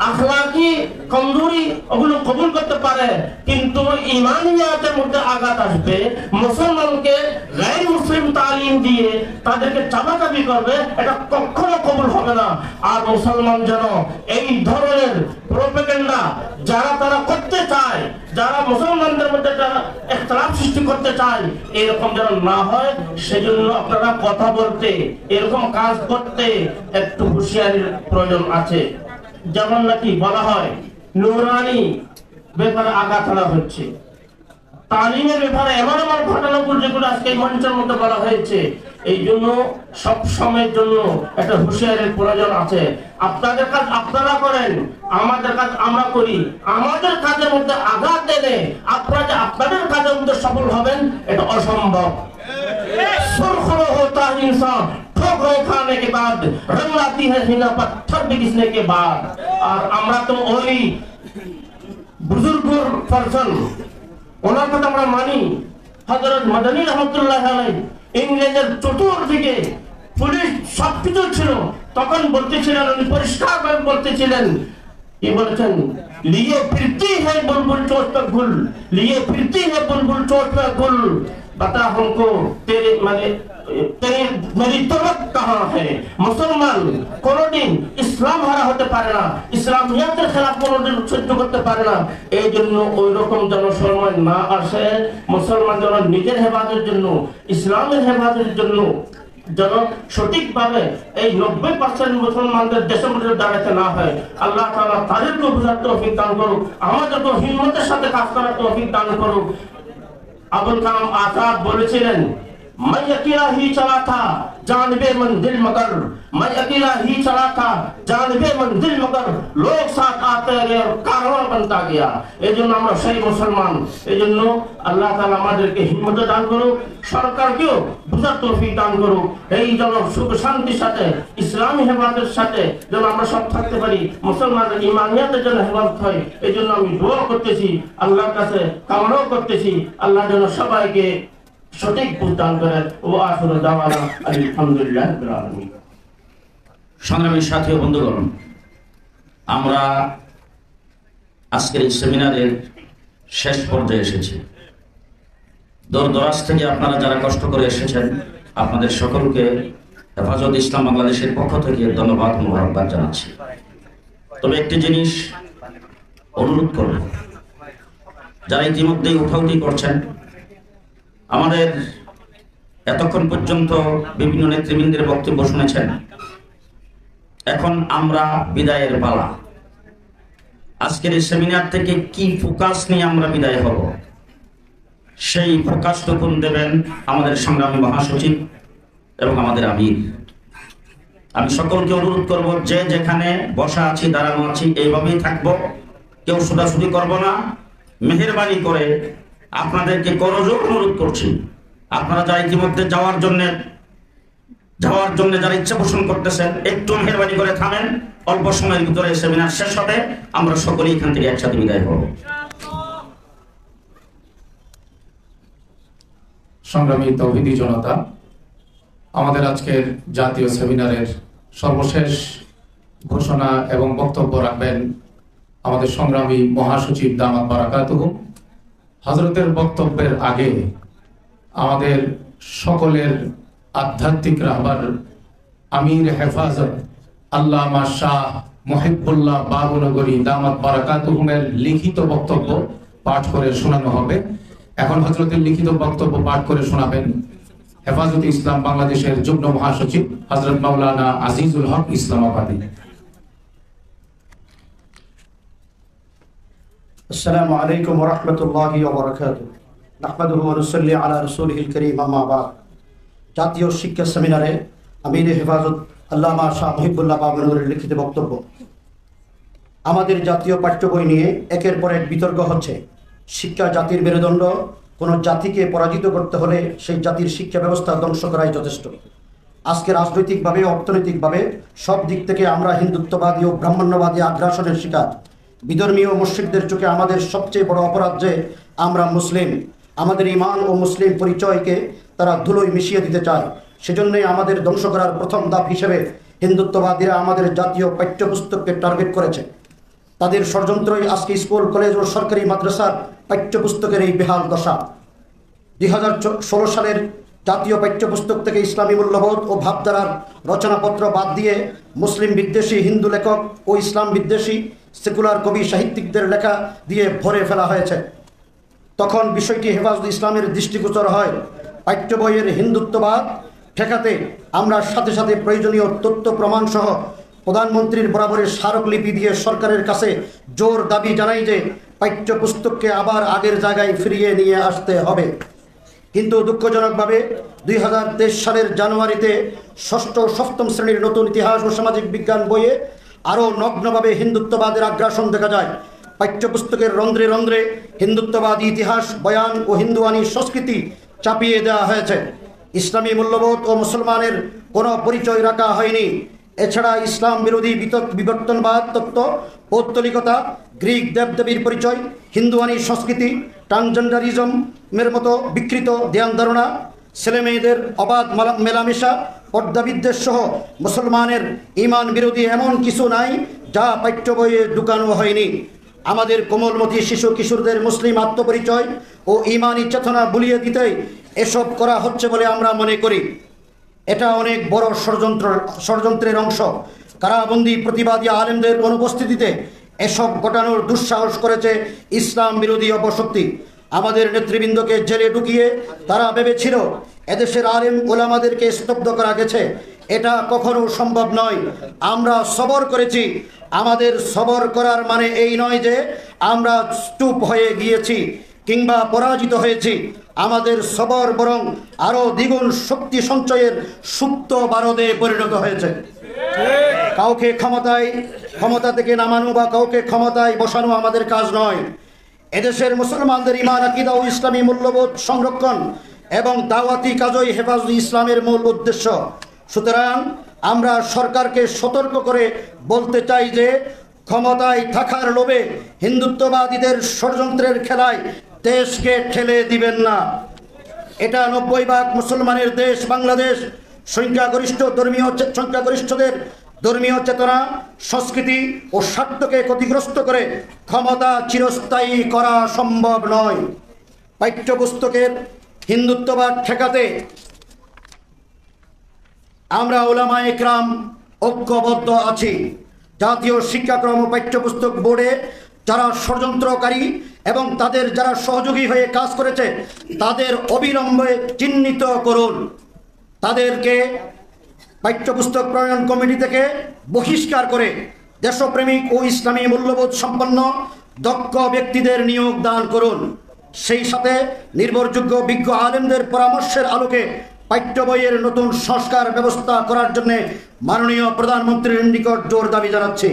আখলাকি কমজোরি ওগুলো কবুল করতে পারে, কিন্তু ইমানিয়াতের মধ্যে আঘাত আসবে। মুসলমানকে গায়র মুসলিম তালিম দিয়ে তাদেরকে চাপাচাপি করবে, এটা কখনো কবুল হবে না। আর মুসলমান যেন এই ধরনের প্রোপাগান্ডা যারা তারা করতে চায়, যারা মুসলমানদের মধ্যে ইখতিলাফ সৃষ্টি করতে চায়, এরকম যেন না হয় সেজন্য আপনারা কথা বলতে, এরকম কাজ করতে একটু হুঁশিয়ারির প্রয়োজন আছে। যেমন নাকি বলা হয় নুরানি ব্যাপারে আঘাত আনা হচ্ছে, তালিমের ব্যাপারে এমন এমন ঘটনাগুলো যেগুলো আজকে এই মঞ্চের মধ্যে বলা হয়েছে। এই জন্য সব সময়ের জন্য একটা হুঁশিয়ারির প্রয়োজন আছে। আপনাদের কাজ আপনারা করেন, আমাদের কাজ আমরা করি। আমাদের কাজের মধ্যে আঘাত এনে আপনারা যে আপনাদের কাজের মধ্যে সফল হবেন এটা অসম্ভব। सुरखरो होता है इंसान ठोकरें खाने के बाद, रंग आती है सीना पत्थर बिगसने के बाद। और আমরা তো ওই বুজুর্গর পারসন, ওনার কথা আমরা মানি। হযরত মাদানী রহমাতুল্লাহ আলাইহি ইংরেজের চতুর্দিকে পুলিশ সবকিছু ছিল, তখন বলতেছিলেন, উনি পরিষ্কারভাবে বলতেছিলেন, কি বলেছেন, लिए फिरती है बुलबुल चोट पर गुल, लिए फिरती है बुलबुल चोट पर गुल, बता हमको तेरे माने तेरी मेरी तवक कहाँ है। मुसलमान कोनोदिन इस्लाम हारा होते पारे ना, इस्लामियातेर खिलाफ कोनोदिन সহ্য করতে পারে না। এই জন্য ওই রকম যেন সময় না আসে, মুসলমান যেন নিজের হেফাজতের জন্য ইসলামের হেফাজতের জন্য যেন সঠিকভাবে এই 90% মুসলমানদের দেশের মধ্যে দাঁড়াতে না হয়। আল্লাহ তাআলা তাদেরকে বুঝার তৌফিক দান করুক, আমাদেরকে হিম্মতের সাথে কাজ করার তৌফিক দান করুক। আবুল কালাম আজাদ বলেছিলেন, मैं अकेला ही चला था जानबे मंजिल मगर, मैं अकेला ही चला था जानबे मंजिल मगर, लोग साथ आते गए और कारवां बनता गया। এজন্য আমরা সেই মুসলমান। এজন্য আল্লাহ তাআলা আমাদেরকে হিম্মত দান করুক, সরকারকেও বুঝার তৌফিক দান করুক। এই যেন সুখ শান্তির সাথে ইসলামী হেফাজতের সাথে যেন আমরা সব থাকতে পারি, মুসলমানদের ইমানিয়াতের জন্য হেফাজত হয়। এই জন্য আমি দোয়া করতেছি, আল্লাহর কাছে কামনাও করতেছি, আল্লাহ যেন সবাইকে সঠিক বুঝদান করেন। ও আখিরু দাওয়ানা আলহামদুলিল্লাহি রাব্বিল আলামিন। সংগ্রামী সাথী ও বন্ধুগণ, আমরা আজকের এই সেমিনারের শেষ পর্যায়ে এসেছি। দূর দরাজ থেকে আপনারা যারা কষ্ট করে এসেছেন, আপনাদের সকলকে হেফাজত ইসলাম বাংলাদেশের পক্ষ থেকে ধন্যবাদ ও মোবারকবাদ জানাচ্ছি। তবে একটি জিনিস অনুরোধ করব, যারা ইতিমধ্যেই উঠাউঠি করছেন, আমাদের এতক্ষণ পর্যন্ত বিভিন্ন নেতৃবৃন্দের বক্তব্য শুনেছেন। এখন আমরা বিদায়ের পালা। আজকের এই সেমিনার থেকে কি ফোকাস নিয়ে আমরা বিদায় হব, সেই ফোকাসটুকুন দেবেন আমাদের সংগ্রামী মহাসচিব এবং আমাদের আমির। আমি সকলকে অনুরোধ করব, যে যেখানে বসা আছি, দাঁড়ানো আছি, এইভাবেই থাকবো, কেউ ছোটাছুটি করব না। মেহেরবানি করে আপনাদেরকে করজোর অনুরোধ করছি, আপনারা যা ইতিমধ্যে যাওয়ার জন্য যারা ইচ্ছা পোষণ করতেছেন, একটু মেহেরবানি করে থামেন। অল্প সময়ের ভিতরে সেমিনার শেষ হবে, আমরা সকলেই এখান থেকে একসাথে বিদায় হব। সংগ্রামী তৌহিদি জনতা, আমাদের আজকের জাতীয় সেমিনারের সর্বশেষ ঘোষণা এবং বক্তব্য রাখবেন আমাদের সংগ্রামী মহাসচিব দামাত বারাকাতুহু। হযরতের বক্তব্যের আগে আমাদের সকলের আধ্যাত্মিক রাহবার আমির হেফাজত আল্লামা শাহ মুহিবুল্লাহ বাবুনগরী দামাত বারাকাতুহুমের লিখিত বক্তব্য পাঠ করে শোনানো হবে। এখন হযরতের লিখিত বক্তব্য পাঠ করে শোনাবেন হেফাজতে ইসলাম বাংলাদেশের যুগ্ম মহাসচিব হযরত মাওলানা আজিজুল হক ইসলামাবাদী। السلام عليكم ورحمة الله وبركاته نحمده ونصلي على رسوله الكريم أما بعد জাতীয় শিক্ষা সেমিনারে আমির হেফাজত আল্লামা শাহ মুহিবুল্লাহ বাবুনগরীর লিখিত বক্তব্য। আমাদের জাতীয় পাঠ্য বই নিয়ে একের পর এক বিতর্ক হচ্ছে। শিক্ষা জাতির মেরুদণ্ড। কোনো জাতিকে পরাজিত করতে হলে সেই জাতির শিক্ষা ব্যবস্থা ধ্বংস করাই যথেষ্ট। আজকে রাজনৈতিকভাবে, অর্থনৈতিকভাবে সব দিক থেকে আমরা হিন্দুত্ববাদী ও ব্রাহ্মণ্যবাদী আগ্রাসনের শিকার। বিধর্মীয় মুশরিকদের চোখে আমাদের সবচেয়ে বড় অপরাধ যে আমরা মুসলিম। আমাদের ঈমান ও মুসলিম পরিচয়কে তারা ধুলোয় মিশিয়ে দিতে চায়। সেজন্যই আমাদের ধ্বংস করার প্রথম ধাপ হিসেবে হিন্দুত্ববাদীরা আমাদের জাতীয় পাঠ্যপুস্তককে টার্গেট করেছে। তাদের ষড়যন্ত্রই আজকে স্কুল, কলেজ ও সরকারি মাদ্রাসার পাঠ্যপুস্তকের এই বেহাল দশা। 2016 সালের জাতীয় পাঠ্যপুস্তক থেকে ইসলামী মূল্যবোধ ও ভাবধারার রচনাপত্র বাদ দিয়ে মুসলিম বিদ্বেষী হিন্দু লেখক ও ইসলাম বিদ্বেষী সেকুলার কবি সাহিত্যিকদের লেখা দিয়ে ভরে ফেলা হয়েছে। তখন বিষয়টি হেফাজতে ইসলামের দৃষ্টিগোচর হয়। পাঠ্য বইয়ের হিন্দুত্ববাদ ঠেকাতে আমরা সাথে সাথে প্রয়োজনীয় তথ্য প্রমাণ সহ প্রধানমন্ত্রীর বরাবরের স্মারকলিপি দিয়ে সরকারের কাছে জোর দাবি জানাই যে পাঠ্যপুস্তককে আবার আগের জায়গায় ফিরিয়ে নিয়ে আসতে হবে। কিন্তু দুঃখজনকভাবে 2023 সালের জানুয়ারিতে ষষ্ঠ ও সপ্তম শ্রেণীর নতুন ইতিহাস ও সামাজিক বিজ্ঞান বইয়ে আরও নগ্নভাবে হিন্দুত্ববাদের আগ্রাসন দেখা যায়। পাঠ্যপুস্তকের রন্ধ্রে রন্ধ্রে হিন্দুত্ববাদী ইতিহাস, বয়ান ও হিন্দুয়ানি সংস্কৃতি চাপিয়ে দেওয়া হয়েছে। ইসলামী মূল্যবোধ ও মুসলমানের কোনো পরিচয় রাখা হয়নি। এছাড়া ইসলাম বিরোধী বিবর্তনবাদ তত্ত্ব, পৌত্তলিকতা, গ্রিক দেবদেবীর পরিচয়, হিন্দুয়ানি সংস্কৃতি, ট্রান্সজেন্ডারিজমের মতো বিকৃত ধ্যান ধারণা, ছেলেমেয়েদের অবাধ মেলামেশা, পর্দাবিদ্বেষ সহ মুসলমানের ঈমান বিরোধী এমন কিছু নাই যা পাঠ্য বইয়ে ঢুকানো হয়নি। আমাদের কোমলমতি শিশু কিশোরদের মুসলিম আত্মপরিচয় ও ঈমানি চেতনা বুলিয়ে দিতেই এসব করা হচ্ছে বলে আমরা মনে করি। এটা অনেক বড় ষড়যন্ত্রের অংশ। কারাবন্দী প্রতিবাদী আলেমদের অনুপস্থিতিতে এসব ঘটানোর দুঃসাহস করেছে ইসলাম বিরোধী অপশক্তি। আমাদের নেতৃবৃন্দকে জেলে ঢুকিয়ে তারা ভেবেছিল এদেশের আলেম ওলামাদেরকে স্তব্ধ করা গেছে। এটা কখনো সম্ভব নয়। আমরা সবর করেছি। আমাদের সবর করার মানে এই নয় যে আমরা চুপ হয়ে গিয়েছি কিংবা পরাজিত হয়েছি। আমাদের সবর বরং আরো দ্বিগুণ শক্তি সঞ্চয়ের সুপ্ত বারদে পরিণত হয়েছে। কাউকে ক্ষমতা থেকে নামানো বা কাউকে ক্ষমতায় বসানো আমাদের কাজ নয়। এদেশের মুসলমানদের ঈমান, আকীদা ও ইসলামী মূল্যবোধ সংরক্ষণ এবং দাওয়াতি কাজই হেফাজতে ইসলামের মূল উদ্দেশ্য। সুতরাং আমরা সরকারকে সতর্ক করে বলতে চাই যে ক্ষমতায় থাকার লোভে হিন্দুত্ববাদীদের ষড়যন্ত্রের খেলায় দেশকে ঠেলে দিবেন না। এটা 90% মুসলমানের দেশ বাংলাদেশ। সংখ্যাগরিষ্ঠদের ধর্মীয় চেতনা, সংস্কৃতি ও স্বার্থকে ক্ষতিগ্রস্ত করে ক্ষমতা চিরস্থায়ী করা সম্ভব নয়। পাঠ্যপুস্তকের হিন্দুত্ববাদ ঠেকাতে আমরা উলামায়ে কেরাম ঐক্যবদ্ধ আছি। জাতীয় শিক্ষাক্রম ও পাঠ্যপুস্তক বোর্ডে যারা ষড়যন্ত্রকারী এবং তাদের যারা সহযোগী হয়ে কাজ করেছে তাদের অবিলম্বে চিহ্নিত করুন। তাদেরকে পাঠ্যপুস্তক প্রণয়ন কমিটি থেকে বহিষ্কার করে দেশপ্রেমিক ও ইসলামী মূল্যবোধ সম্পন্ন দক্ষ ব্যক্তিদের নিয়োগ দান করুন। সেই সাথে নির্ভরযোগ্য বিজ্ঞ আলেমদের পরামর্শের আলোকে পাঠ্য বইয়ের নতুন সংস্কার ব্যবস্থা করার জন্য মাননীয় প্রধানমন্ত্রীর নিকট জোর দাবি জানাচ্ছি।